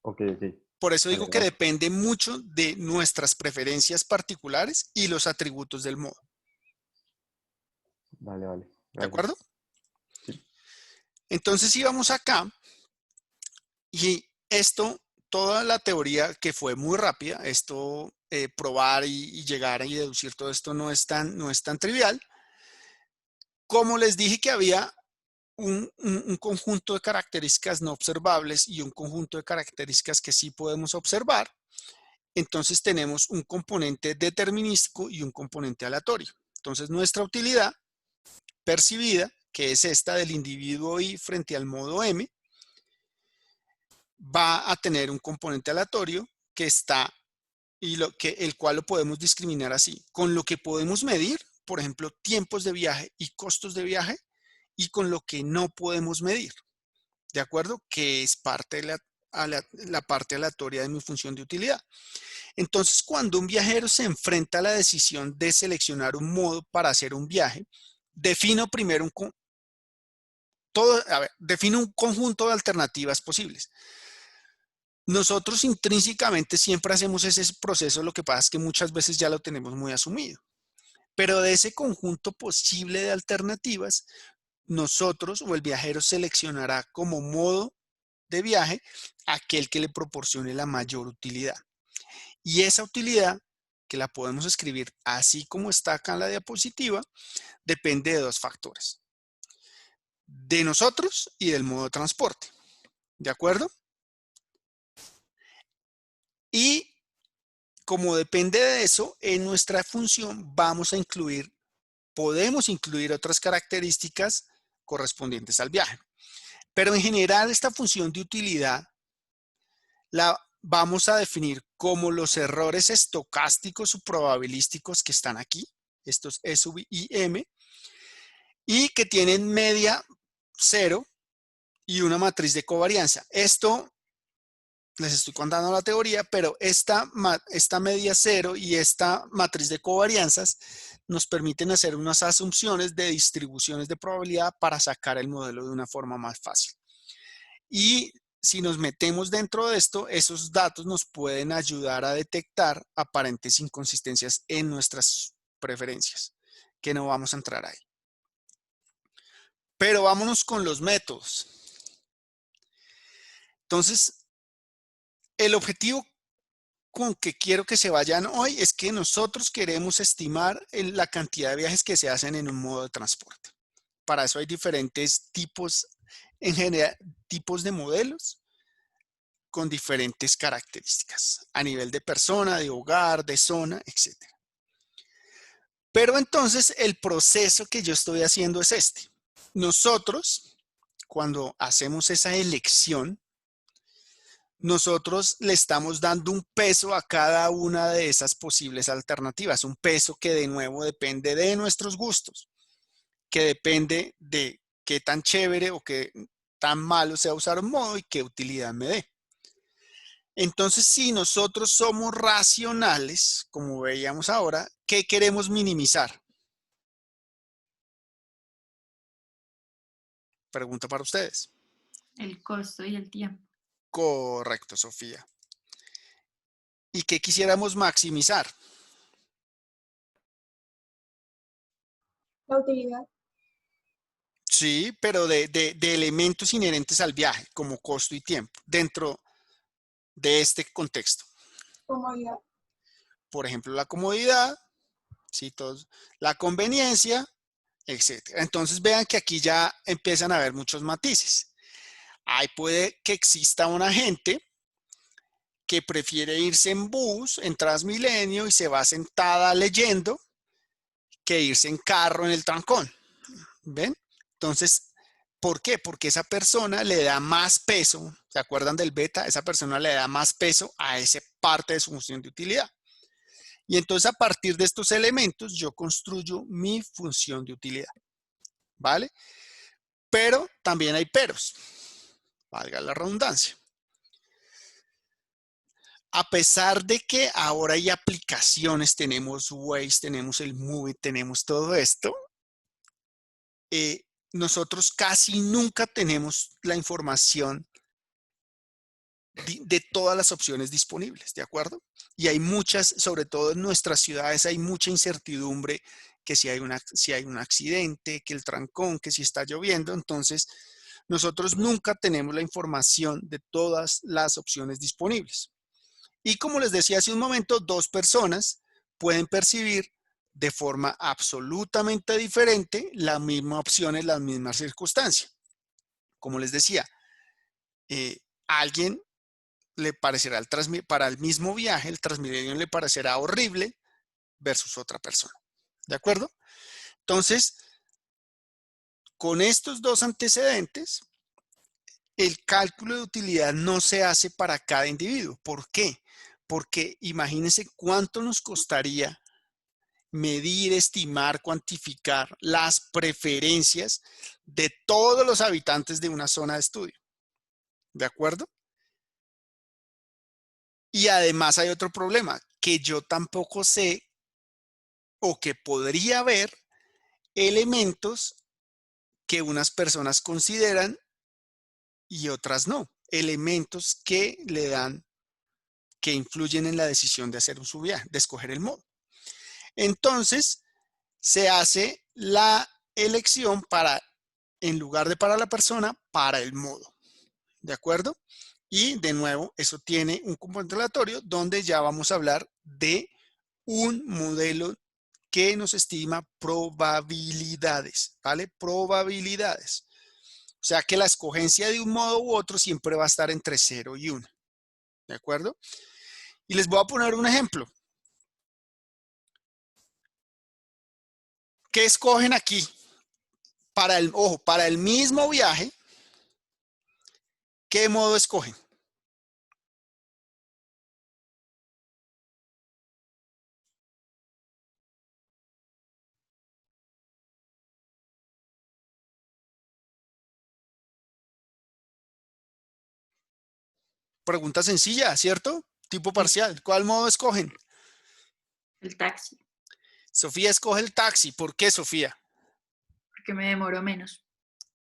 Ok, ok. Por eso Vale, digo que gracias. depende mucho de nuestras preferencias particulares y los atributos del modo. Vale, vale. ¿De Gracias. acuerdo? Sí. Entonces íbamos acá y esto, toda la teoría que fue muy rápida, esto probar y llegar y deducir todo esto no es tan trivial. Como les dije que había un conjunto de características no observables y un conjunto de características que sí podemos observar, entonces tenemos un componente determinístico y un componente aleatorio. Entonces nuestra utilidad percibida, que es esta del individuo I frente al modo M, va a tener un componente aleatorio que está el cual lo podemos discriminar así, con lo que podemos medir, por ejemplo, tiempos de viaje y costos de viaje, y con lo que no podemos medir, ¿de acuerdo? Que es parte de la parte aleatoria de mi función de utilidad. Entonces, cuando un viajero se enfrenta a la decisión de seleccionar un modo para hacer un viaje, defino primero defino un conjunto de alternativas posibles. Nosotros intrínsecamente siempre hacemos ese proceso, lo que pasa es que muchas veces ya lo tenemos muy asumido. Pero de ese conjunto posible de alternativas, nosotros o el viajero seleccionará como modo de viaje aquel que le proporcione la mayor utilidad. Y esa utilidad, que la podemos escribir así como está acá en la diapositiva, depende de dos factores: de nosotros y del modo de transporte. ¿De acuerdo? Y como depende de eso, en nuestra función podemos incluir otras características correspondientes al viaje. Pero en general esta función de utilidad la vamos a definir como los errores estocásticos o probabilísticos que están aquí, estos E sub I M, y que tienen media 0 y una matriz de covarianza. Esto les estoy contando la teoría, pero esta media 0 y esta matriz de covarianzas nos permiten hacer unas asunciones de distribuciones de probabilidad para sacar el modelo de una forma más fácil. Y si nos metemos dentro de esto, esos datos nos pueden ayudar a detectar aparentes inconsistencias en nuestras preferencias, que no vamos a entrar ahí. Pero vámonos con los métodos. Entonces, el objetivo con que quiero que se vayan hoy es que nosotros queremos estimar la cantidad de viajes que se hacen en un modo de transporte. Para eso hay diferentes tipos, en general, tipos de modelos con diferentes características a nivel de persona, de hogar, de zona, etc. Pero entonces el proceso que yo estoy haciendo es este. Nosotros, cuando hacemos esa elección, nosotros le estamos dando un peso a cada una de esas posibles alternativas, un peso que de nuevo depende de nuestros gustos, que depende de qué tan chévere o qué tan malo sea usar un modo y qué utilidad me dé. Entonces, si nosotros somos racionales, como veíamos ahora, ¿qué queremos minimizar? Pregunta para ustedes. El costo y el tiempo. Correcto, Sofía. ¿Y qué quisiéramos maximizar? La utilidad, Sí, pero de elementos inherentes al viaje, como costo y tiempo, dentro de este contexto. comodidad, Por ejemplo, la comodidad, ¿sí? La conveniencia, etc. Entonces vean que aquí ya empiezan a haber muchos matices. Ahí puede que exista un agente que prefiere irse en bus, en Transmilenio, y se va sentada leyendo que irse en carro en el trancón. ¿Ven? Entonces, ¿por qué? Porque esa persona le da más peso, ¿se acuerdan del beta? Esa persona le da más peso a esa parte de su función de utilidad. Y entonces a partir de estos elementos yo construyo mi función de utilidad, ¿vale? Pero también hay peros, valga la redundancia. A pesar de que ahora hay aplicaciones, tenemos Waze, tenemos el Movie, tenemos todo esto, nosotros casi nunca tenemos la información de todas las opciones disponibles, ¿de acuerdo? Y hay muchas, sobre todo en nuestras ciudades, hay mucha incertidumbre que si hay un accidente, que el trancón, que si está lloviendo. Entonces, nosotros nunca tenemos la información de todas las opciones disponibles. Y como les decía hace un momento, dos personas pueden percibir de forma absolutamente diferente la misma opción en las mismas circunstancias. Como les decía, alguien le parecerá para el mismo viaje, el Transmilenio le parecerá horrible versus otra persona. ¿De acuerdo? Entonces, con estos dos antecedentes, el cálculo de utilidad no se hace para cada individuo. ¿Por qué? Porque imagínense cuánto nos costaría medir, estimar, cuantificar las preferencias de todos los habitantes de una zona de estudio. ¿De acuerdo? Y además hay otro problema, que yo tampoco sé o que podría haber elementos que unas personas consideran y otras no. Elementos que le dan, que influyen en la decisión de hacer su viaje, de escoger el modo. Entonces, se hace la elección para, en lugar de para la persona, para el modo. ¿De acuerdo? Y de nuevo, eso tiene un componente aleatorio donde ya vamos a hablar de un modelo que nos estima probabilidades, ¿vale? Probabilidades. O sea que la escogencia de un modo u otro siempre va a estar entre 0 y 1. ¿De acuerdo? Y les voy a poner un ejemplo. ¿Qué escogen aquí? Ojo, para el mismo viaje, ¿qué modo escogen? Pregunta sencilla, ¿cierto? Tipo parcial. ¿Cuál modo escogen? El taxi, Sofía escoge el taxi. ¿Por qué, Sofía? porque me demoro menos.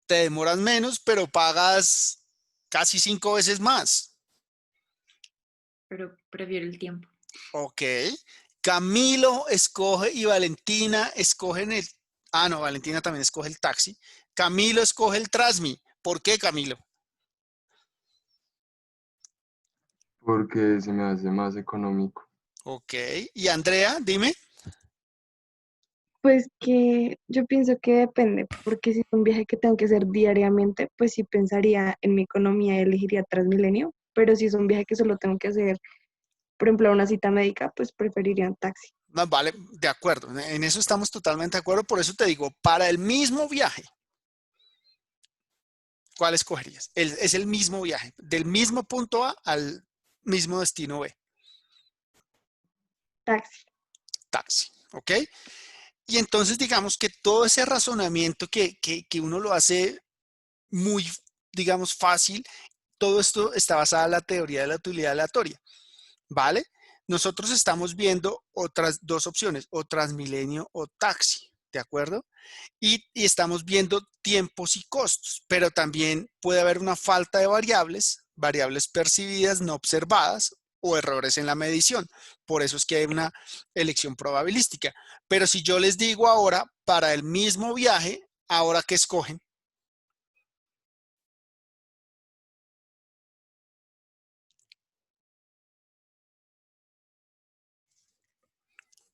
Te demoras menos, pero pagas casi 5 veces más. Pero prefiero el tiempo. Ok. Camilo escoge y Valentina escogen el... Ah, no, Valentina también escoge el taxi. Camilo escoge el Transmi. ¿Por qué, Camilo? Porque se me hace más económico. Ok. Y Andrea, dime. Pues que yo pienso que depende, porque si es un viaje que tengo que hacer diariamente, pues sí pensaría en mi economía y elegiría Transmilenio, pero si es un viaje que solo tengo que hacer, por ejemplo, una cita médica, pues preferiría un taxi. No, vale, de acuerdo. En eso estamos totalmente de acuerdo. Por eso te digo, para el mismo viaje, ¿cuál escogerías? Es el mismo viaje, del mismo punto A al mismo destino B. Taxi. Taxi, ¿ok? Y entonces digamos que todo ese razonamiento que uno lo hace muy, digamos, fácil, todo esto está basado en la teoría de la utilidad aleatoria, ¿vale? Nosotros estamos viendo otras dos opciones, o Transmilenio o taxi, ¿de acuerdo? Y estamos viendo tiempos y costos, pero también puede haber una falta de variables percibidas no observadas o errores en la medición. Por eso es que hay una elección probabilística. Pero si yo les digo ahora, para el mismo viaje, ¿ahora qué escogen?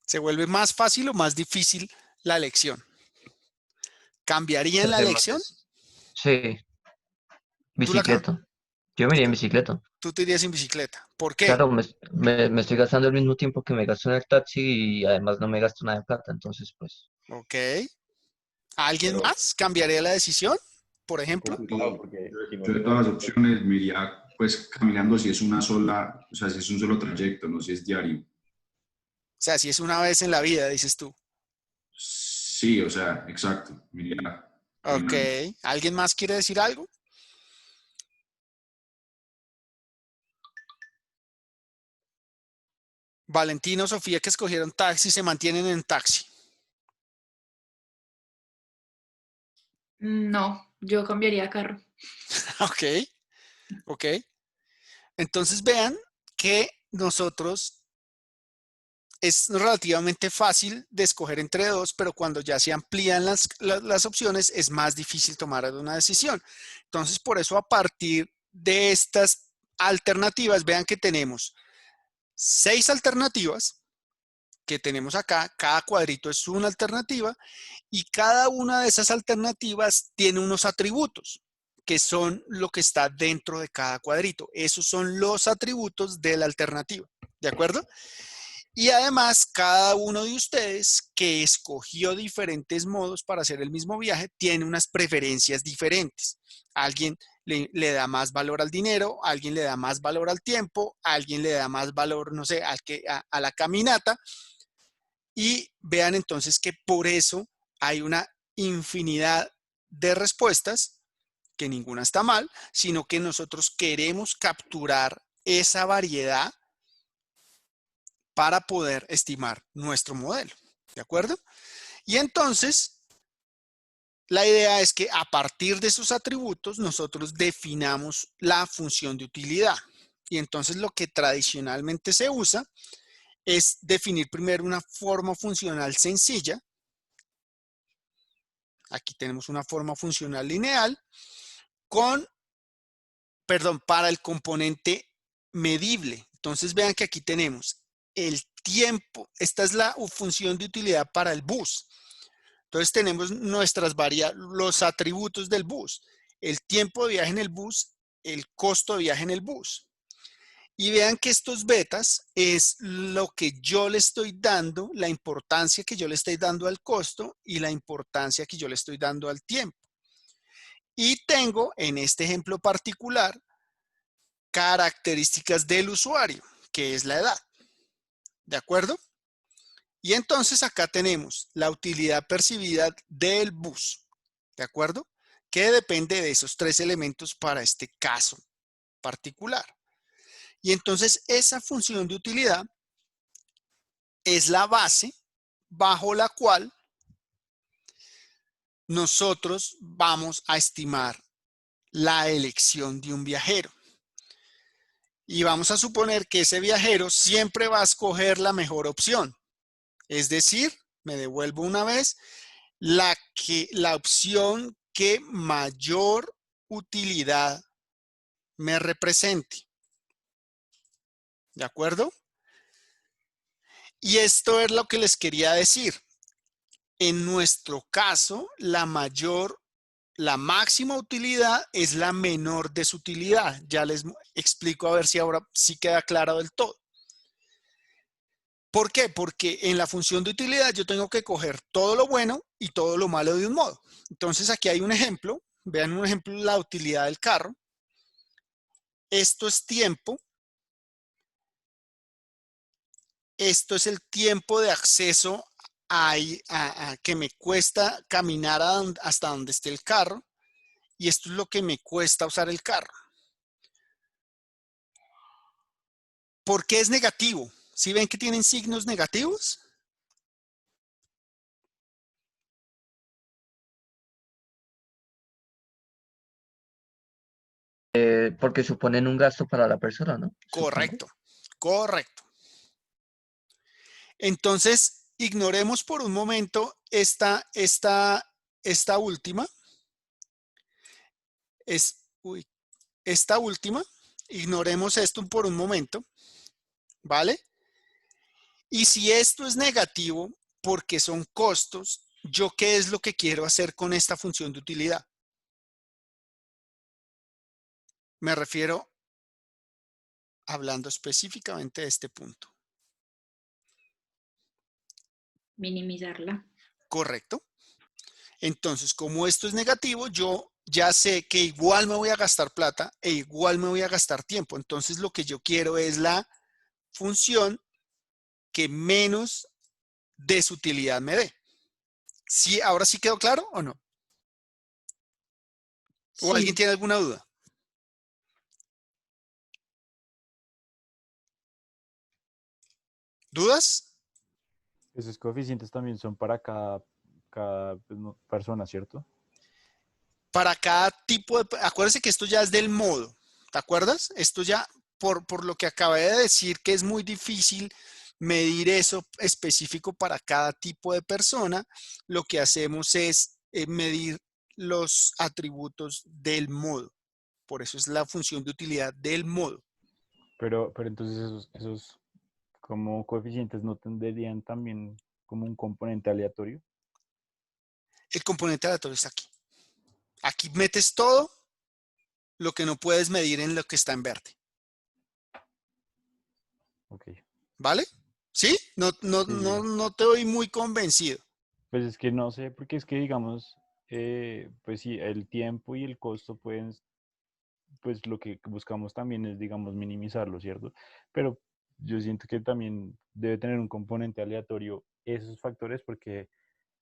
¿Se vuelve más fácil o más difícil la elección? ¿Cambiarían la Hace más elección? Sí, ¿Tú la, bicicleta. Yo me iría en bicicleta. Tú te irías en bicicleta. ¿Por qué? Claro, me estoy gastando el mismo tiempo que me gasto en el taxi y además no me gasto nada de plata, entonces pues Ok. ¿Alguien Pero más cambiaría la decisión, por ejemplo? complicado porque si no Yo de tengo todas las transporte. opciones me iría pues caminando si es una sola, o sea, si es un solo trayecto, no si es diario. O sea, si es una vez en la vida, dices tú. Sí, o sea, exacto, me iría Ok. caminando. ¿Alguien más quiere decir algo? Valentino, Sofía, que escogieron taxi, se mantienen en taxi. No, yo cambiaría carro. Ok, ok. Entonces vean que nosotros es relativamente fácil de escoger entre dos, pero cuando ya se amplían las opciones es más difícil tomar una decisión. Entonces, por eso a partir de estas alternativas, vean que tenemos 6 alternativas que tenemos acá, cada cuadrito es una alternativa y cada una de esas alternativas tiene unos atributos que son lo que está dentro de cada cuadrito. Esos son los atributos de la alternativa, ¿de acuerdo? Y además, cada uno de ustedes que escogió diferentes modos para hacer el mismo viaje tiene unas preferencias diferentes. Alguien le da más valor al dinero, alguien le da más valor al tiempo, alguien le da más valor, no sé, a la caminata. Y vean entonces que por eso hay una infinidad de respuestas, que ninguna está mal, sino que nosotros queremos capturar esa variedad para poder estimar nuestro modelo. ¿De acuerdo? Y entonces, la idea es que a partir de esos atributos nosotros definamos la función de utilidad. Y entonces lo que tradicionalmente se usa es definir primero una forma funcional sencilla. Aquí tenemos una forma funcional lineal para el componente medible. Entonces vean que aquí tenemos el tiempo. Esta es la función de utilidad para el bus. Entonces tenemos los atributos del bus, el tiempo de viaje en el bus, el costo de viaje en el bus. Y vean que estos betas es lo que yo le estoy dando, la importancia que yo le estoy dando al costo y la importancia que yo le estoy dando al tiempo. Y tengo en este ejemplo particular características del usuario, que es la edad. ¿De acuerdo? Y entonces acá tenemos la utilidad percibida del bus. ¿De acuerdo? Que depende de esos 3 elementos para este caso particular. Y entonces esa función de utilidad es la base bajo la cual nosotros vamos a estimar la elección de un viajero. Y vamos a suponer que ese viajero siempre va a escoger la mejor opción. Es decir, me devuelvo una vez, la opción que mayor utilidad me represente. ¿De acuerdo? Y esto es lo que les quería decir. En nuestro caso, la máxima utilidad es la menor desutilidad. Ya les explico a ver si ahora sí queda claro del todo. ¿Por qué? Porque en la función de utilidad yo tengo que coger todo lo bueno y todo lo malo de un modo. Entonces aquí hay un ejemplo. Vean un ejemplo de la utilidad del carro. Esto es tiempo. Esto es el tiempo de acceso que me cuesta caminar hasta donde esté el carro. Y esto es lo que me cuesta usar el carro. ¿Por qué es negativo? ¿Sí ven que tienen signos negativos? porque suponen un gasto para la persona, ¿no? Supongo. Correcto, correcto. Entonces, ignoremos por un momento esta última. Esta última, ignoremos esto por un momento, ¿vale? Y si esto es negativo, porque son costos, ¿yo qué es lo que quiero hacer con esta función de utilidad? Me refiero hablando específicamente de este punto. Minimizarla. ¿Correcto? Entonces, como esto es negativo, yo ya sé que igual me voy a gastar plata e igual me voy a gastar tiempo. Entonces, lo que yo quiero es la función que menos desutilidad me dé. ¿Sí? ¿Ahora sí quedó claro o no? ¿O alguien Sí. tiene alguna duda? ¿Dudas? Esos coeficientes también son para cada pues, persona, ¿cierto? Para cada tipo de... Acuérdense que esto ya es del modo. ¿Te acuerdas? Esto ya, por lo que acabé de decir, que es muy difícil medir eso específico para cada tipo de persona, lo que hacemos es medir los atributos del modo. Por eso es la función de utilidad del modo. Pero entonces esos como coeficientes no tendrían también como un componente aleatorio. El componente aleatorio está aquí. Aquí metes todo lo que no puedes medir en lo que está en verde. Ok. ¿Vale? ¿Sí? Sí, sí. No te doy muy convencido. Pues es que no sé, porque es que digamos, pues sí, el tiempo y el costo pueden, pues lo que buscamos también es, digamos, minimizarlo, ¿cierto? Pero yo siento que también debe tener un componente aleatorio esos factores porque,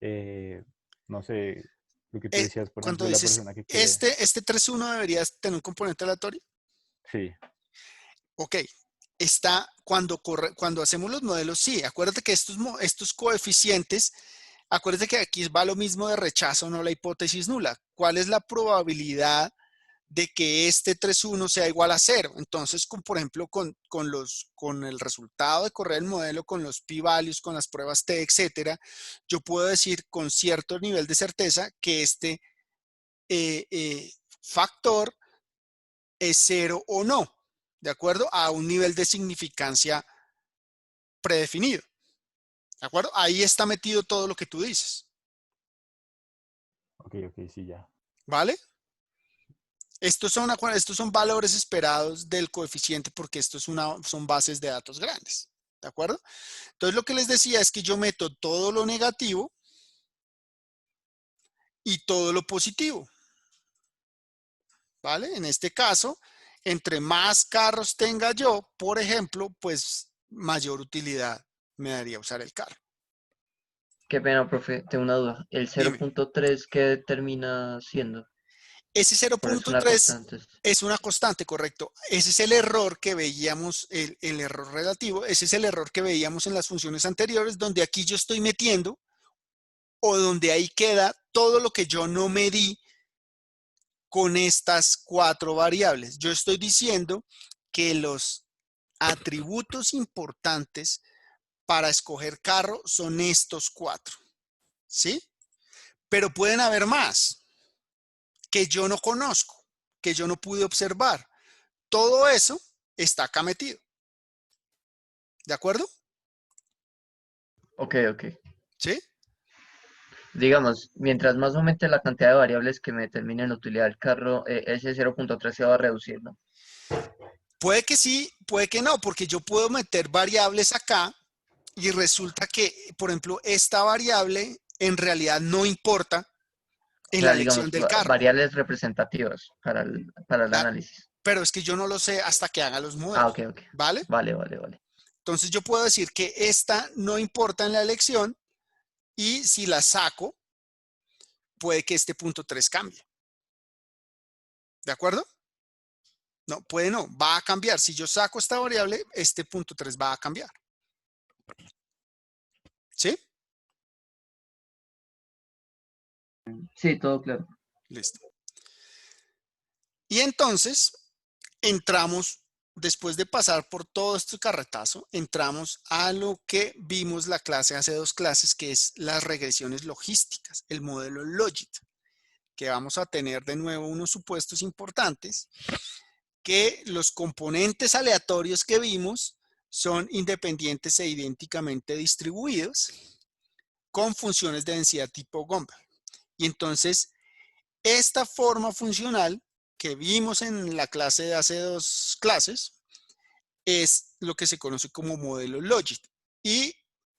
eh, no sé, lo que tú decías, por Cuando ejemplo, la dices, persona que quiere, este 3.1 debería tener un componente aleatorio. sí, Ok, está cuando hacemos los modelos, sí, acuérdate que estos coeficientes, acuérdate que aquí va lo mismo de rechazo, no la hipótesis nula. ¿Cuál es la probabilidad de que este 3.1 sea igual a 0? Entonces, por ejemplo, con el resultado de correr el modelo, con los p-values, con las pruebas T, etcétera, yo puedo decir con cierto nivel de certeza que este factor es 0 o no, ¿de acuerdo? A un nivel de significancia predefinido, ¿de acuerdo? Ahí está metido todo lo que tú dices, ok, sí, ya. ¿vale? Estos son valores esperados del coeficiente porque son bases de datos grandes, ¿de acuerdo? Entonces, lo que les decía es que yo meto todo lo negativo y todo lo positivo, ¿vale? En este caso, entre más carros tenga yo, por ejemplo, pues mayor utilidad me daría usar el carro. Qué pena, profe, tengo una duda. ¿El Dime. 0.3 qué termina siendo? Ese ¿O es una 0.3 constante? es una constante, correcto. Ese es el error que veíamos, el error relativo, ese es el error que veíamos en las funciones anteriores, donde aquí yo estoy metiendo o donde ahí queda todo lo que yo no medí con estas 4 variables. Yo estoy diciendo que los atributos importantes para escoger carro son estos 4, ¿sí? Pero pueden haber más que yo no conozco, que yo no pude observar. Todo eso está acá metido. ¿De acuerdo? Ok. ¿Sí? Digamos, mientras más aumente la cantidad de variables que me determinen la utilidad del carro, ese 0.3 se va a reducir, ¿no? Puede que sí, puede que no, porque yo puedo meter variables acá y resulta que, por ejemplo, esta variable en realidad no importa O en la sea, elección digamos, del carro. variables representativas para el Claro, análisis. pero es que yo no lo sé hasta que haga los Ah, ok. modelos. ¿Vale? Vale. Entonces yo puedo decir que esta no importa en la elección y si la saco, puede que este punto 3 cambie. ¿De acuerdo? No, puede no, va a cambiar. Si yo saco esta variable, este punto 3 va a cambiar. ¿Sí? Sí, todo claro. Listo. Y entonces entramos, después de pasar por todo este carretazo, entramos a lo que vimos la clase hace 2 clases, que es las regresiones logísticas, el modelo Logit, que vamos a tener de nuevo unos supuestos importantes, que los componentes aleatorios que vimos son independientes e idénticamente distribuidos con funciones de densidad tipo Gumbel. Y entonces, esta forma funcional que vimos en la clase de hace 2 clases es lo que se conoce como modelo Logit. Y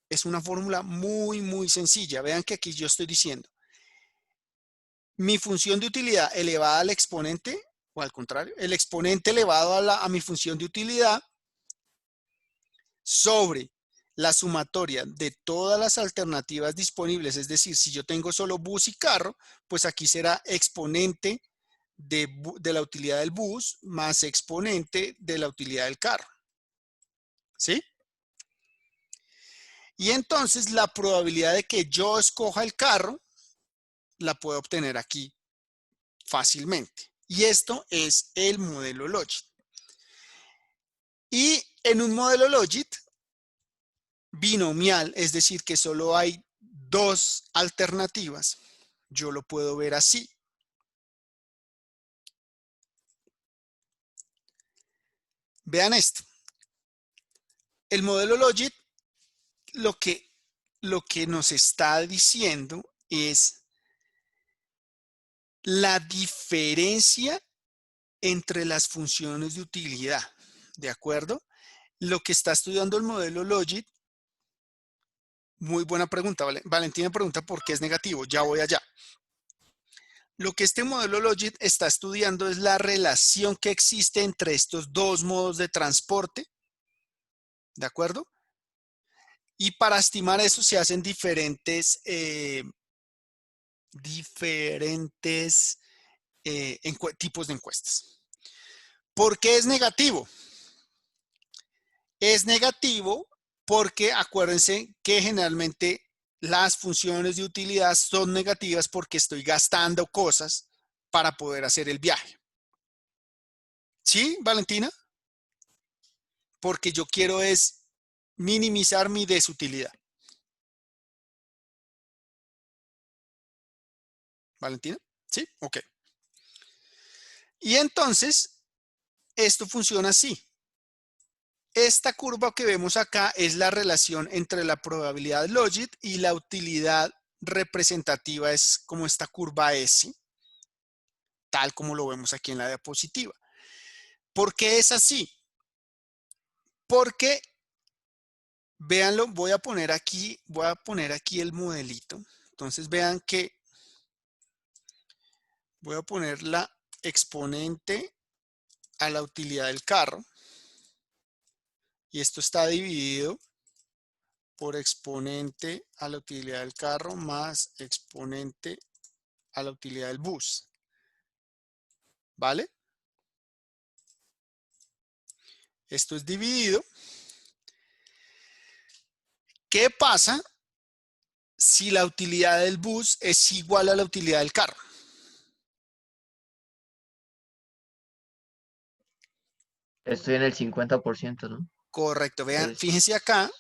es una fórmula muy, muy sencilla. Vean que aquí yo estoy diciendo mi función de utilidad elevada al exponente, o al contrario, el exponente elevado a mi función de utilidad sobre la sumatoria de todas las alternativas disponibles. Es decir, si yo tengo solo bus y carro, pues aquí será exponente de la utilidad del bus más exponente de la utilidad del carro. ¿Sí? Y entonces la probabilidad de que yo escoja el carro la puedo obtener aquí fácilmente. Y esto es el modelo Logit. Y en un modelo Logit binomial, es decir, que solo hay 2 alternativas, yo lo puedo ver así. Vean esto. El modelo Logit lo que nos está diciendo es la diferencia entre las funciones de utilidad. ¿De acuerdo? Lo que está estudiando el modelo Logit. Muy buena pregunta. Valentina pregunta por qué es negativo. Ya voy allá. Lo que este modelo Logit está estudiando es la relación que existe entre estos 2 modos de transporte. ¿De acuerdo? Y para estimar eso se hacen diferentes tipos de encuestas. ¿Por qué es negativo? Es negativo porque acuérdense que generalmente las funciones de utilidad son negativas porque estoy gastando cosas para poder hacer el viaje. ¿Sí, Valentina? Porque yo quiero es minimizar mi desutilidad. ¿Valentina? ¿Sí? Ok. Y entonces, esto funciona así. Esta curva que vemos acá es la relación entre la probabilidad Logit y la utilidad representativa, es como esta curva S, tal como lo vemos aquí en la diapositiva. ¿Por qué es así? Porque, véanlo, voy a poner aquí el modelito. Entonces vean que voy a poner la exponente a la utilidad del carro. Y esto está dividido por exponente a la utilidad del carro más exponente a la utilidad del bus. ¿Vale? Esto es dividido. ¿Qué pasa si la utilidad del bus es igual a la utilidad del carro? Estoy en el 50%, ¿no? Correcto. Vean, Es fíjense acá.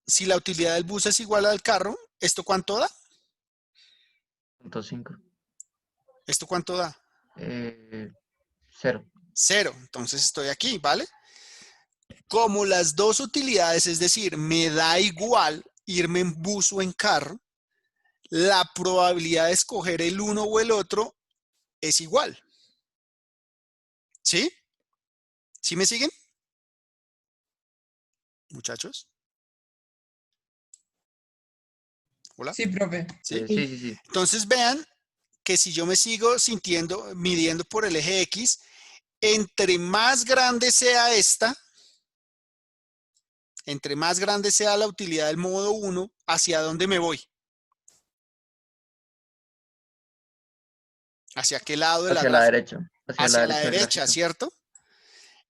Si la utilidad del bus es igual al carro, ¿esto cuánto da? 0.5. ¿Esto cuánto da? 0. 0. Entonces estoy aquí, ¿vale? Como las 2 utilidades, es decir, me da igual irme en bus o en carro, la probabilidad de escoger el uno o el otro es igual. ¿Sí? ¿Sí me siguen? Muchachos. Hola. Sí, profe. ¿Sí? Sí. Entonces vean que si yo me sigo midiendo por el eje X, entre más grande sea esta, entre más grande sea la utilidad del modo 1, ¿hacia dónde me voy? ¿Hacia qué lado de la Hacia la gráfica? derecha. Hacia la del derecha, gráfico. ¿cierto?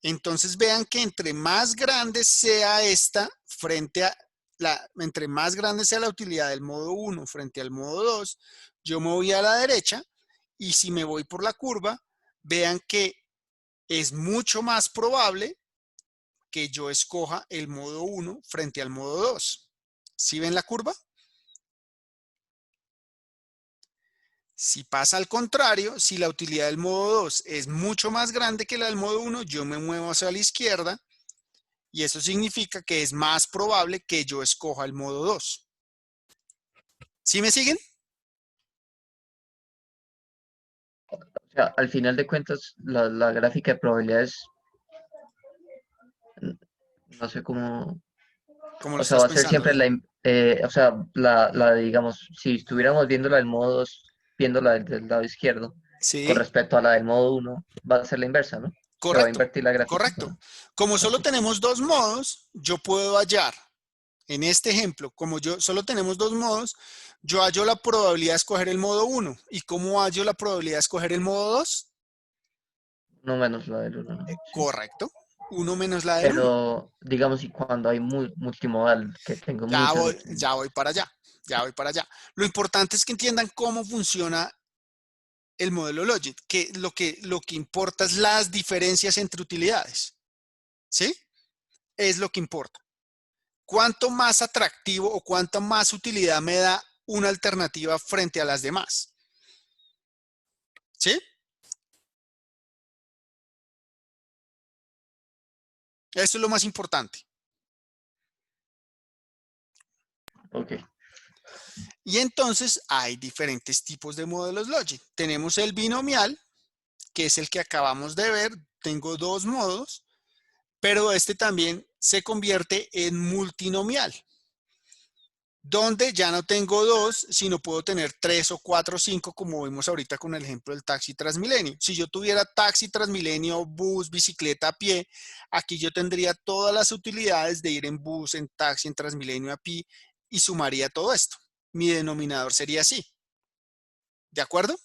Entonces vean que entre más grande sea esta entre más grande sea la utilidad del modo 1 frente al modo 2, yo me voy a la derecha y si me voy por la curva, vean que es mucho más probable que yo escoja el modo 1 frente al modo 2. ¿Sí ven la curva? Si pasa al contrario, si la utilidad del modo 2 es mucho más grande que la del modo 1, yo me muevo hacia la izquierda y eso significa que es más probable que yo escoja el modo 2. ¿Sí me siguen? sea, al final de cuentas, la gráfica de probabilidades, no sé cómo, Como lo o sea, va estás a ser pensando, siempre dime. o sea, digamos, si estuviéramos viéndola del modo 2, viéndola del lado izquierdo, con Sí, respecto a la del modo 1, va a ser la inversa, ¿no? Se va a correcto, invertir la gráfica. correcto. Como Ok. solo tenemos dos modos, yo puedo hallar, en este ejemplo, como yo solo tenemos dos modos, yo hallo la probabilidad de escoger el modo 1. ¿Y cómo hallo la probabilidad de escoger el modo 2? No menos la del 1, ¿no? Sí. Correcto. 1 menos la del 1. Pero, digamos, y cuando hay multimodal, que tengo muchas opciones. Ya voy para allá. Ya voy para allá. Lo importante es que entiendan cómo funciona el modelo Logit, que lo que importa es las diferencias entre utilidades. ¿Sí? Es lo que importa. ¿Cuánto más atractivo o cuánta más utilidad me da una alternativa frente a las demás? ¿Sí? Eso es lo más importante. Ok. Y entonces hay diferentes tipos de modelos Logit. Tenemos el binomial, que es el que acabamos de ver. Tengo dos modos, pero este también se convierte en multinomial, donde ya no tengo dos, sino puedo tener tres o cuatro o cinco, como vimos ahorita con el ejemplo del taxi Transmilenio. Si yo tuviera taxi, Transmilenio, bus, bicicleta a pie, aquí yo tendría todas las utilidades de ir en bus, en taxi, en Transmilenio a pie y sumaría todo esto. Mi denominador sería así. ¿De acuerdo?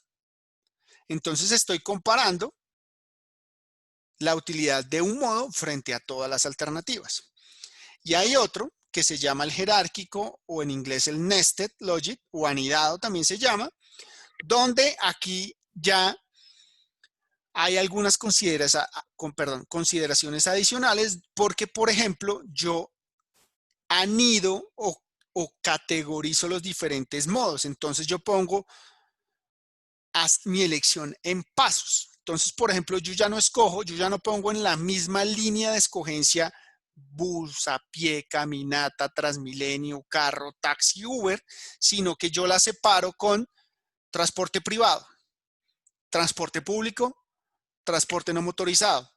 Entonces estoy comparando la utilidad de un modo frente a todas las alternativas. Y hay otro que se llama el jerárquico, o en inglés el nested logic, o anidado también se llama, donde aquí ya hay algunas consideraciones adicionales, porque, por ejemplo, yo anido o categorizo los diferentes modos. Entonces yo pongo mi elección en pasos. Entonces, por ejemplo, yo ya no escojo, yo ya no pongo en la misma línea de escogencia bus, a pie, caminata, Transmilenio, carro, taxi, Uber, sino que yo la separo con transporte privado, transporte público, transporte no motorizado.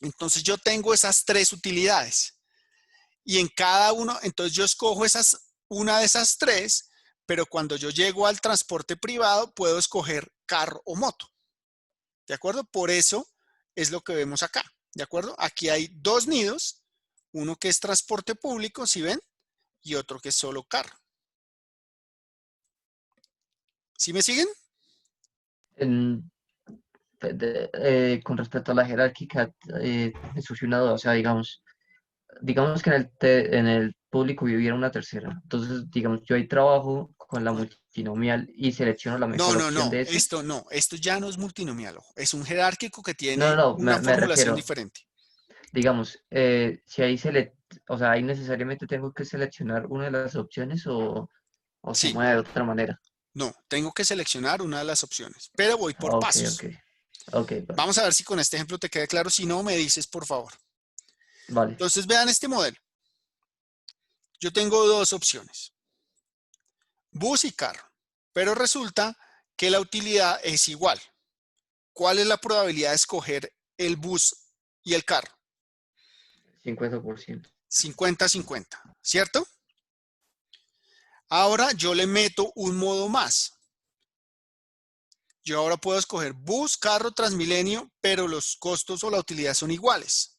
Entonces yo tengo esas tres utilidades y en cada uno, entonces yo escojo una de esas tres, pero cuando yo llego al transporte privado puedo escoger carro o moto. ¿De acuerdo? Por eso es lo que vemos acá. ¿De acuerdo? Aquí hay dos nidos, uno que es transporte público, ¿sí ven? Y otro que es solo carro. ¿Sí me siguen? En- con respecto a la jerárquica, me surgió una duda, o sea, digamos que en el público viviera una tercera. Entonces, digamos, yo ahí trabajo con la multinomial y selecciono la No, mejor no, opción no. de ese. Esto ya no es multinomial. Ojo. Es un jerárquico que No, no, tiene no, una me formulación refiero, diferente. digamos, si ahí o sea, ahí necesariamente tengo que seleccionar una de las opciones o se Sí, mueve de otra manera. no. Tengo que seleccionar una de las opciones, pero voy por Ok, ok, pasos. ok, vale, Vamos a ver si con este ejemplo te queda claro. Si no, me dices, por favor. vale. Entonces, vean este modelo. Yo tengo dos opciones. Bus y carro. Pero resulta que la utilidad es igual. ¿Cuál es la probabilidad de escoger el bus y el carro? 50%. 50-50, ¿cierto? Ahora yo le meto un modo más. Yo ahora puedo escoger bus, carro, Transmilenio, pero los costos o la utilidad son iguales.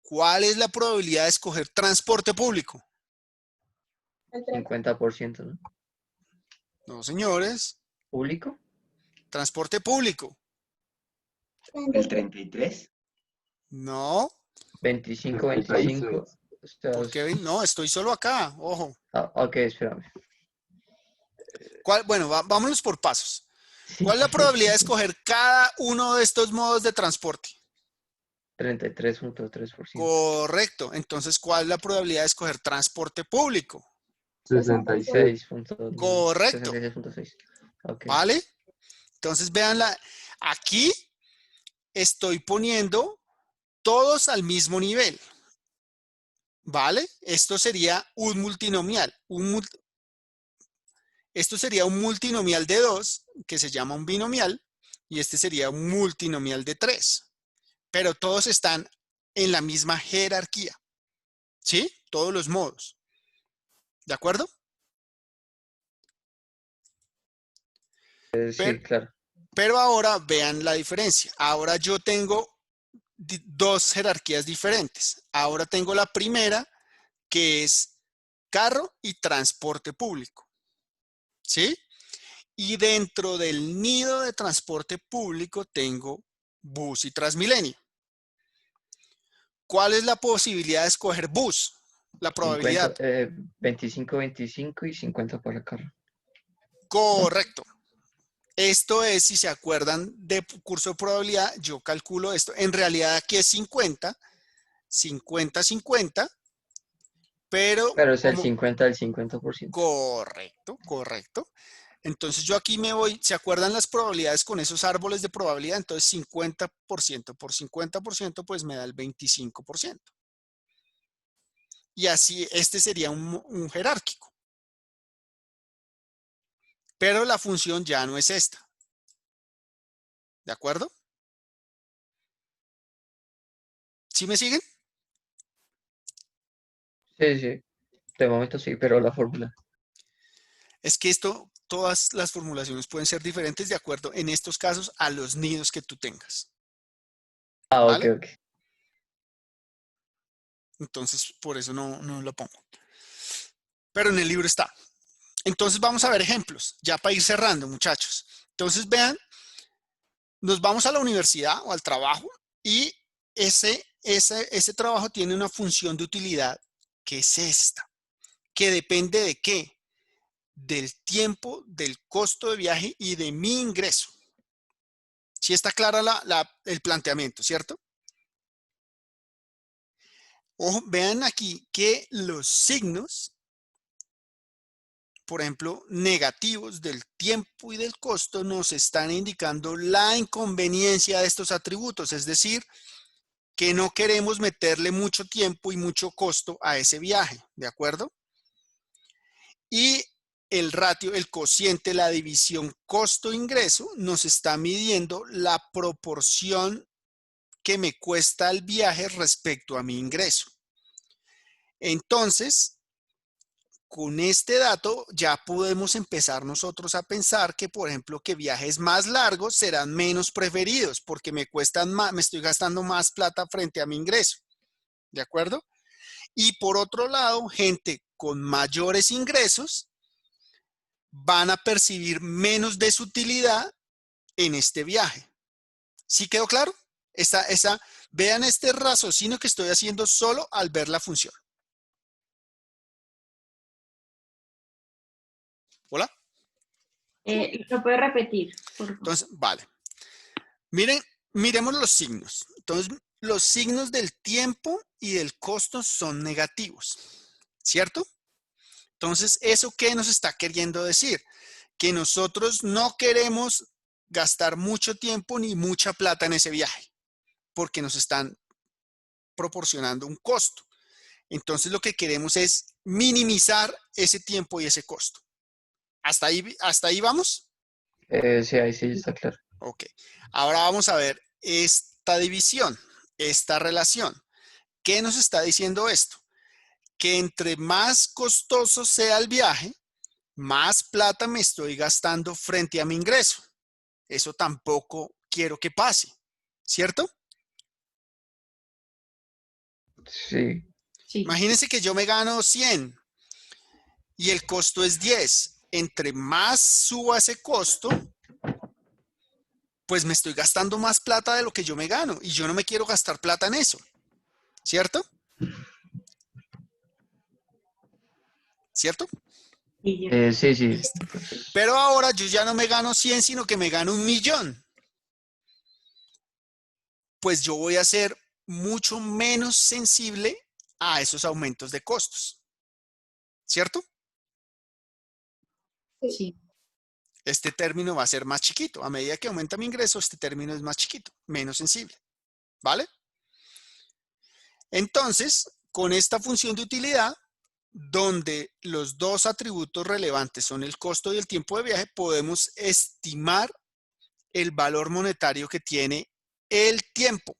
¿Cuál es la probabilidad de escoger transporte público? 50%, ¿no? No, señores. ¿Público? Transporte público. El 33. No. 25, 25. 36. O sea, ¿Por qué? No, estoy solo acá. Ojo. ok, espérame. Bueno, vámonos por pasos. Sí, ¿Cuál es la probabilidad de escoger cada uno de estos modos de transporte? 33.3%. Correcto. Entonces, ¿cuál es la probabilidad de escoger transporte público? 66. 66.9. Correcto. 66.6. Ok. ¿Vale? Entonces, veanla. Aquí estoy poniendo todos al mismo nivel. ¿Vale? Esto sería un multinomial. Esto sería un multinomial de 2, que se llama un binomial, y este sería un multinomial de 3. Pero todos están en la misma jerarquía. ¿Sí? Todos los modos. ¿De acuerdo? Sí, Pero, claro. pero ahora vean la diferencia. Ahora yo tengo dos jerarquías diferentes. Ahora tengo la primera, que es carro y transporte público. ¿Sí? Y dentro del nido de transporte público tengo bus y Transmilenio. ¿Cuál es la posibilidad de escoger bus? La probabilidad. 25, 25 y 50 para carro. Correcto. Esto es, si se acuerdan de curso de probabilidad, yo calculo esto. En realidad aquí es 50, 50, 50, pero Pero es el como... 50 del 50%. Correcto, correcto. Entonces yo aquí me voy, ¿se acuerdan las probabilidades con esos árboles de probabilidad? Entonces 50% por 50% pues me da el 25%. Y así este sería un jerárquico. Pero la función ya no es esta. ¿De acuerdo? ¿Sí me siguen? Sí, sí. De momento sí, pero la fórmula. Es que esto, todas las formulaciones pueden ser diferentes de acuerdo, en estos casos, a los nidos que tú tengas. Ah, ok, ¿Vale? ok. Entonces, por eso no lo pongo. Pero en el libro está. Entonces, vamos a ver ejemplos, ya para ir cerrando, muchachos. Entonces, vean, nos vamos a la universidad o al trabajo y ese trabajo tiene una función de utilidad que es esta, que depende de qué, del tiempo, del costo de viaje y de mi ingreso. ¿Sí está clara el planteamiento, cierto? Ojo, vean aquí que los signos, por ejemplo, negativos del tiempo y del costo nos están indicando la inconveniencia de estos atributos, es decir, que no queremos meterle mucho tiempo y mucho costo a ese viaje, ¿de acuerdo? Y el ratio, el cociente, la división costo-ingreso nos está midiendo la proporción que me cuesta el viaje respecto a mi ingreso. Entonces, con este dato ya podemos empezar nosotros a pensar que, por ejemplo, que viajes más largos serán menos preferidos porque me cuestan más, me estoy gastando más plata frente a mi ingreso. ¿De acuerdo? Y por otro lado, gente con mayores ingresos van a percibir menos de su utilidad en este viaje. ¿Sí quedó claro? Vean este raciocinio que estoy haciendo solo al ver la función. ¿Hola? ¿Lo puede repetir, por favor? Entonces, vale. Miren, miremos los signos. Entonces, los signos del tiempo y del costo son negativos, ¿cierto? Entonces, ¿eso qué nos está queriendo decir? Que nosotros no queremos gastar mucho tiempo ni mucha plata en ese viaje, porque nos están proporcionando un costo. Entonces, lo que queremos es minimizar ese tiempo y ese costo. ¿Hasta ahí vamos? Sí, ahí sí está claro. Ok. Ahora vamos a ver esta división, esta relación. ¿Qué nos está diciendo esto? Que entre más costoso sea el viaje, más plata me estoy gastando frente a mi ingreso. Eso tampoco quiero que pase, ¿cierto? Sí. Sí. Imagínense que yo me gano 100 y el costo es 10. Entre más suba ese costo, pues me estoy gastando más plata de lo que yo me gano y yo no me quiero gastar plata en eso, ¿cierto? ¿Cierto? Sí, ya. Sí, sí. Listo. Pero ahora yo ya no me gano 100, sino que me gano 1.000.000. Pues yo voy a ser mucho menos sensible a esos aumentos de costos, ¿cierto? Sí. Este término va a ser más chiquito. A medida que aumenta mi ingreso, este término es más chiquito, menos sensible, ¿vale? Entonces, con esta función de utilidad, donde los dos atributos relevantes son el costo y el tiempo de viaje, podemos estimar el valor monetario que tiene el tiempo.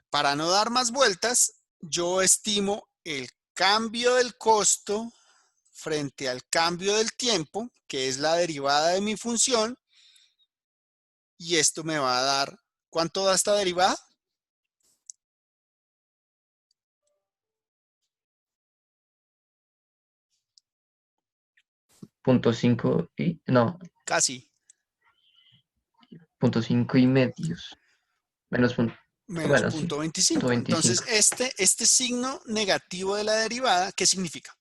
Para no dar más vueltas, yo estimo el cambio del costo frente al cambio del tiempo, que es la derivada de mi función, y esto me va a dar, ¿cuánto da esta derivada? .5 y, no, Casi, 0.5 y medios. Menos menos bueno, sí, 0.25. 0.25. Entonces, este signo negativo de la derivada, ¿qué significa?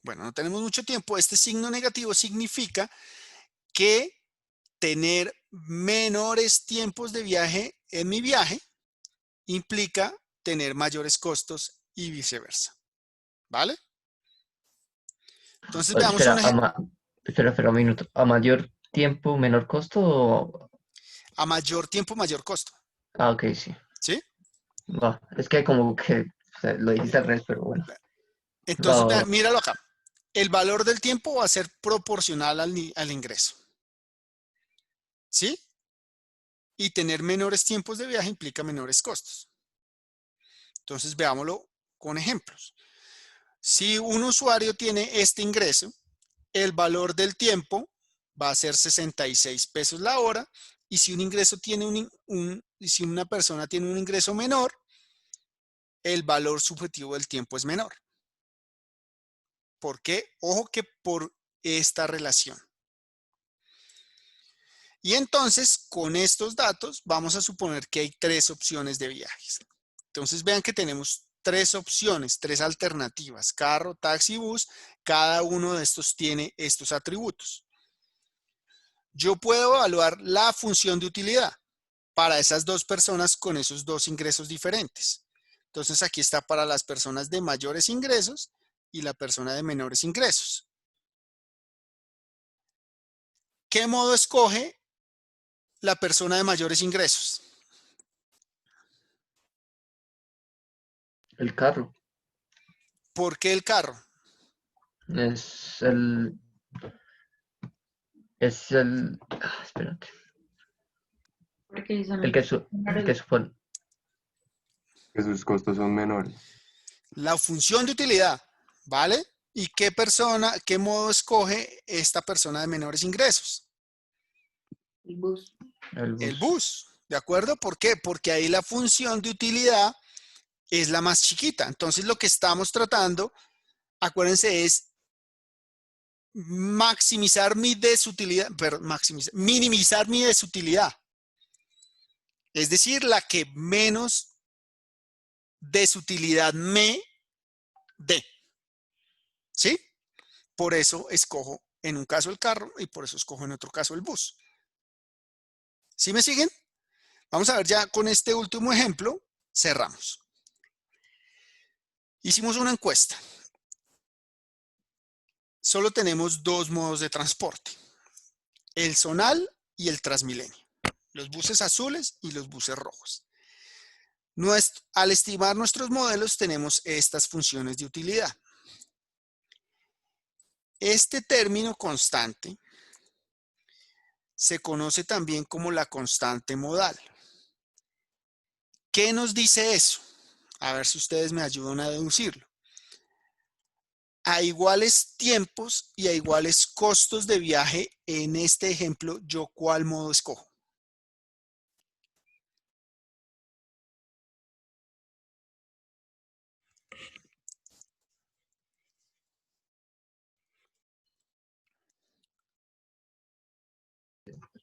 Bueno, no tenemos mucho tiempo. Este signo negativo significa que tener menores tiempos de viaje en mi viaje implica tener mayores costos y viceversa. ¿Vale? Entonces veamos un Espera, ejemplo. espera un minuto. ¿A mayor tiempo, menor costo? A mayor tiempo, mayor costo. Ah, ok, sí. ¿Sí? Va, es que como que o sea, lo dijiste al revés, pero bueno. Entonces, Va, míralo acá. El valor del tiempo va a ser proporcional al ingreso. ¿Sí? Y tener menores tiempos de viaje implica menores costos. Entonces, veámoslo con ejemplos. Si un usuario tiene este ingreso, el valor del tiempo va a ser 66 pesos la hora, y si un ingreso tiene si una persona tiene un ingreso menor, el valor subjetivo del tiempo es menor. ¿Por qué? Ojo que por esta relación. Y entonces, con estos datos, vamos a suponer que hay 3 opciones de viajes. Entonces, vean que tenemos 3 opciones, 3 alternativas: carro, taxi, bus. Cada uno de estos tiene estos atributos. Yo puedo evaluar la función de utilidad para esas 2 personas con esos 2 ingresos diferentes. Entonces, aquí está para las personas de mayores ingresos y la persona de menores ingresos. ¿Qué modo escoge la persona de mayores ingresos? el carro ¿Por qué el carro? es el... Es el... espérate. Porque son El que, el que supone... Que sus costos son menores. La función de utilidad, ¿vale? ¿Y qué modo escoge esta persona de menores ingresos? el bus. El bus, ¿de acuerdo? ¿Por qué? Porque ahí la función de utilidad es la más chiquita. Entonces, lo que estamos tratando, acuérdense, es maximizar mi desutilidad, minimizar mi desutilidad. Es decir, la que menos desutilidad me dé. ¿Sí? Por eso escojo en un caso el carro y por eso escojo en otro caso el bus. ¿Sí me siguen? Vamos a ver ya con este último ejemplo, cerramos. Hicimos una encuesta. Solo tenemos 2 modos de transporte: el zonal y el Transmilenio. Los buses azules y los buses rojos. Al estimar nuestros modelos tenemos estas funciones de utilidad. Este término constante se conoce también como la constante modal. ¿Qué nos dice eso? A ver si ustedes me ayudan a deducirlo. A iguales tiempos y a iguales costos de viaje, en este ejemplo, ¿yo cuál modo escojo?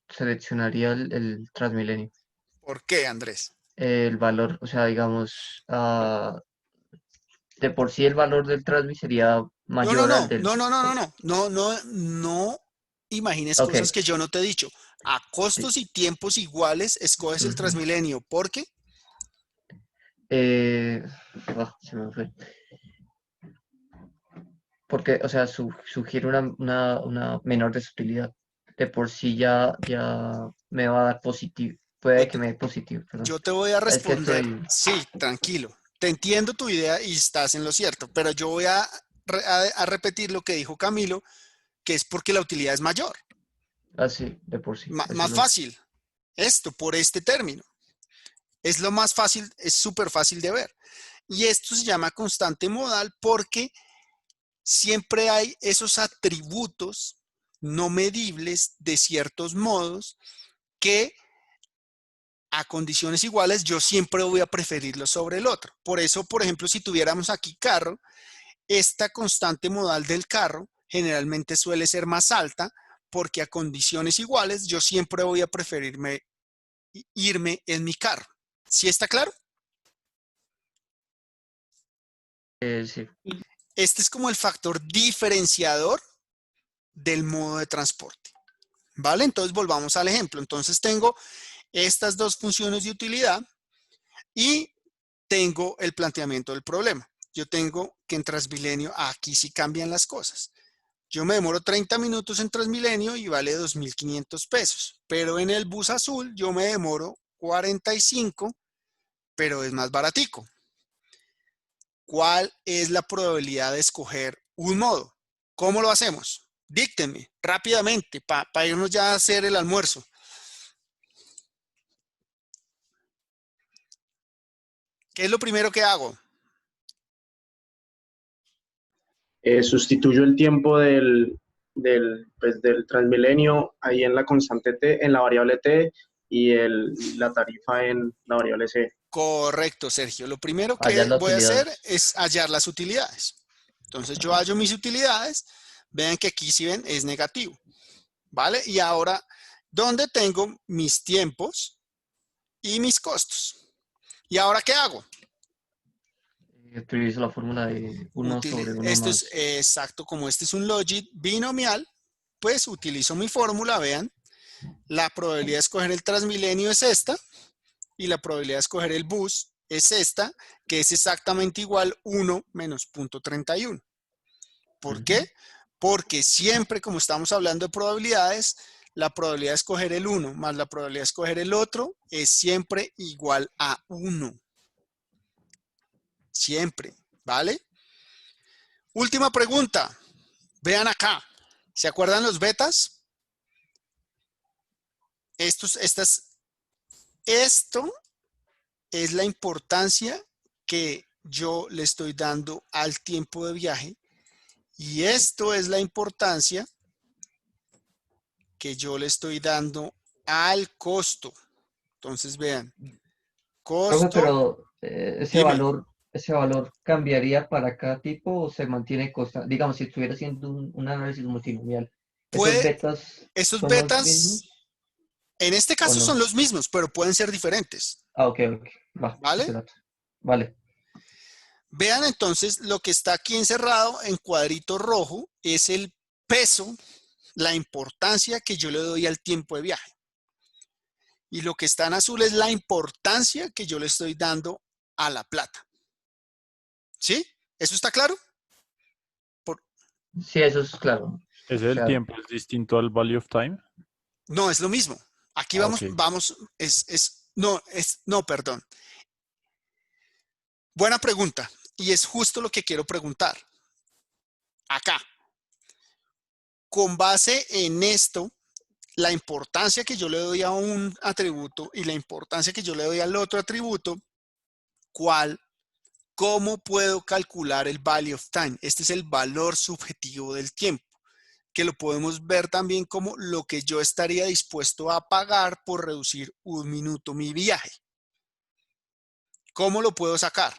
Seleccionaría el Transmilenio. ¿Por qué, Andrés? El valor, o sea, digamos, de por sí el valor del Transmi sería No, no, mayor al no, del... no, no, no, no, no, no, no, no imagines Ok, cosas que yo no te he dicho. A costos y tiempos iguales escoges el ujú. Transmilenio. ¿Por qué? Eh, se me fue. Porque, o sea, sugiere una menor desutilidad. De por sí ya me va a dar positivo. Yo Puede que te, me dé positivo, perdón. yo te voy a Es que responder, estoy... sí, tranquilo. te entiendo tu idea y estás en lo cierto, pero yo voy a repetir lo que dijo Camilo, que es porque la utilidad es mayor, Así, de por sí. Eso más lo... fácil. Esto por este término. Es lo más fácil, es súper fácil de ver. Y esto se llama constante modal porque siempre hay esos atributos no medibles de ciertos modos que a condiciones iguales yo siempre voy a preferirlo sobre el otro. Por eso, por ejemplo, si tuviéramos aquí carro, esta constante modal del carro generalmente suele ser más alta porque a condiciones iguales yo siempre voy a preferirme irme en mi carro. ¿Sí está claro? sí. Este es como el factor diferenciador del modo de transporte. ¿Vale? Entonces volvamos al ejemplo. Entonces tengo estas dos funciones de utilidad y tengo el planteamiento del problema. Yo tengo que en Transmilenio, aquí sí cambian las cosas. Yo me demoro 30 minutos en Transmilenio y vale 2.500 pesos. Pero en el bus azul yo me demoro 45, pero es más baratico. ¿Cuál es la probabilidad de escoger un modo? ¿Cómo lo hacemos? Díctenme rápidamente para irnos ya a hacer el almuerzo. ¿Qué es lo primero que hago? Sustituyo el tiempo del Transmilenio ahí en la constante t, en la variable t, y la tarifa en la variable c. Correcto, Sergio. Lo primero Hallar que la voy a utilidad. hacer es hallar las utilidades. Entonces yo hallo mis utilidades. Vean que aquí, si ven, es negativo. ¿Vale? Y ahora, ¿dónde tengo mis tiempos y mis costos? ¿Y ahora qué hago? Utilizo la fórmula de 1 sobre 1 Esto es más. exacto, como este es un logit binomial, pues utilizo mi fórmula, vean, la probabilidad de escoger el Transmilenio es esta y la probabilidad de escoger el bus es esta, que es exactamente igual 1 menos 0.31. ¿Por qué? Porque siempre, como estamos hablando de probabilidades, la probabilidad de escoger el 1 más la probabilidad de escoger el otro es siempre igual a 1. Siempre, ¿vale? Última pregunta. Vean acá. ¿Se acuerdan los betas? Esto es la importancia que yo le estoy dando al tiempo de viaje y esto es la importancia que yo le estoy dando al costo. Entonces vean, Profe, costo, pero dime, ese valor cambiaría para cada tipo o se mantiene constante. Digamos, si estuviera haciendo un análisis multinomial, ¿esos puede, betas esos son los betas mismos en este o caso son no? los mismos, pero pueden ser diferentes, Ah, ok, va, ¿vale? ese dato. Vale. Vean entonces lo que está aquí encerrado en cuadrito rojo es el peso, la importancia que yo le doy al tiempo de viaje. Y lo que está en azul es la importancia que yo le estoy dando a la plata. ¿Sí? ¿Eso está claro? Sí, eso es claro. ¿Ese O del sea, tiempo es distinto al value of time? No, es lo mismo. Aquí Ah, ok. no, perdón. Buena pregunta. Y es justo lo que quiero preguntar. Acá. Con base en esto, la importancia que yo le doy a un atributo y la importancia que yo le doy al otro atributo, ¿cómo puedo calcular el value of time? Este es el valor subjetivo del tiempo, que lo podemos ver también como lo que yo estaría dispuesto a pagar por reducir un minuto mi viaje. ¿Cómo lo puedo sacar?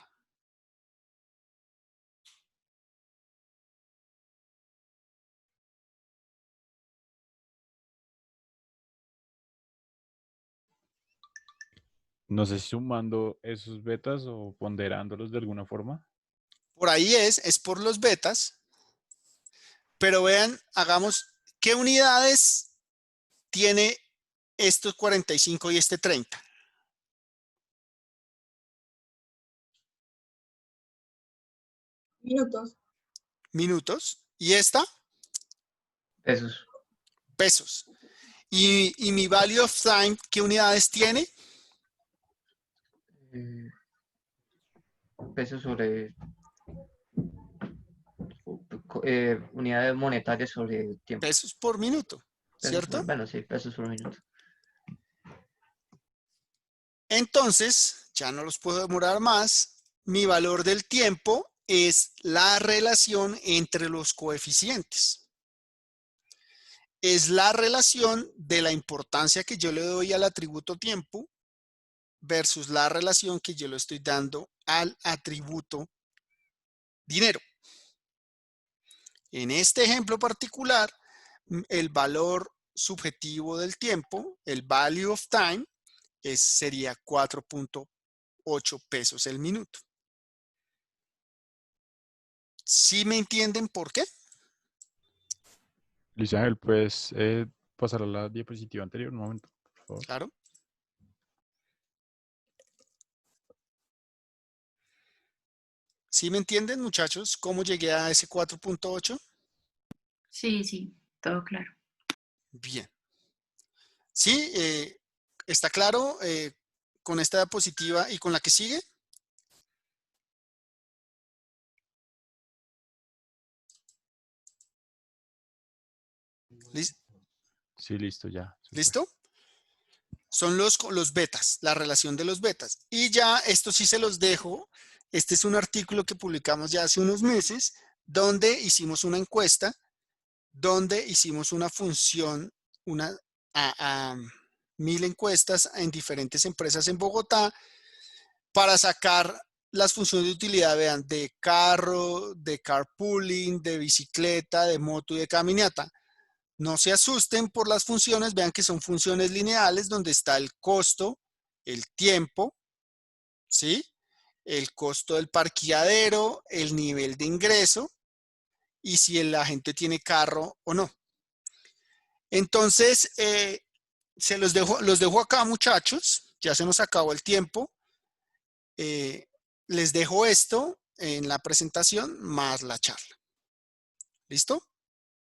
No sé si sumando esos betas o ponderándolos de alguna forma. Por ahí es por los betas, pero vean, hagamos, ¿qué unidades tiene estos 45 y este 30? Minutos. Minutos. ¿Y esta? esos. Pesos. ¿Y mi value of time qué unidades tiene? Eh, pesos sobre unidades monetarias sobre tiempo. Pesos por minuto, ¿cierto? Bueno, sí, pesos por minuto. Entonces, ya no los puedo demorar más. Mi valor del tiempo es la relación entre los coeficientes. Es la relación de la importancia que yo le doy al atributo tiempo versus la relación que yo le estoy dando al atributo dinero. En este ejemplo particular, el valor subjetivo del tiempo, el value of time, sería 4.8 pesos el minuto. ¿Sí me entienden por qué? Luis Ángel, ¿puedes pasar a la diapositiva anterior un momento, por favor? Claro. ¿Sí me entienden, muchachos, cómo llegué a ese 4.8? Sí, sí, todo claro. Bien. ¿Sí? ¿Está claro con esta diapositiva y con la que sigue? Sí, listo, ya. Super. ¿Listo? Son los betas, la relación de los betas. Y ya esto sí se los dejo. Este es un artículo que publicamos ya hace unos meses, donde hicimos una encuesta, donde hicimos una función, a 1000 encuestas en diferentes empresas en Bogotá para sacar las funciones de utilidad, vean, de carro, de carpooling, de bicicleta, de moto y de caminata. No se asusten por las funciones, vean que son funciones lineales donde está el costo, el tiempo, ¿sí? El costo del parqueadero, el nivel de ingreso y si la gente tiene carro o no. Entonces, los dejo acá, muchachos. Ya se nos acabó el tiempo. Les dejo esto en la presentación más la charla. ¿Listo?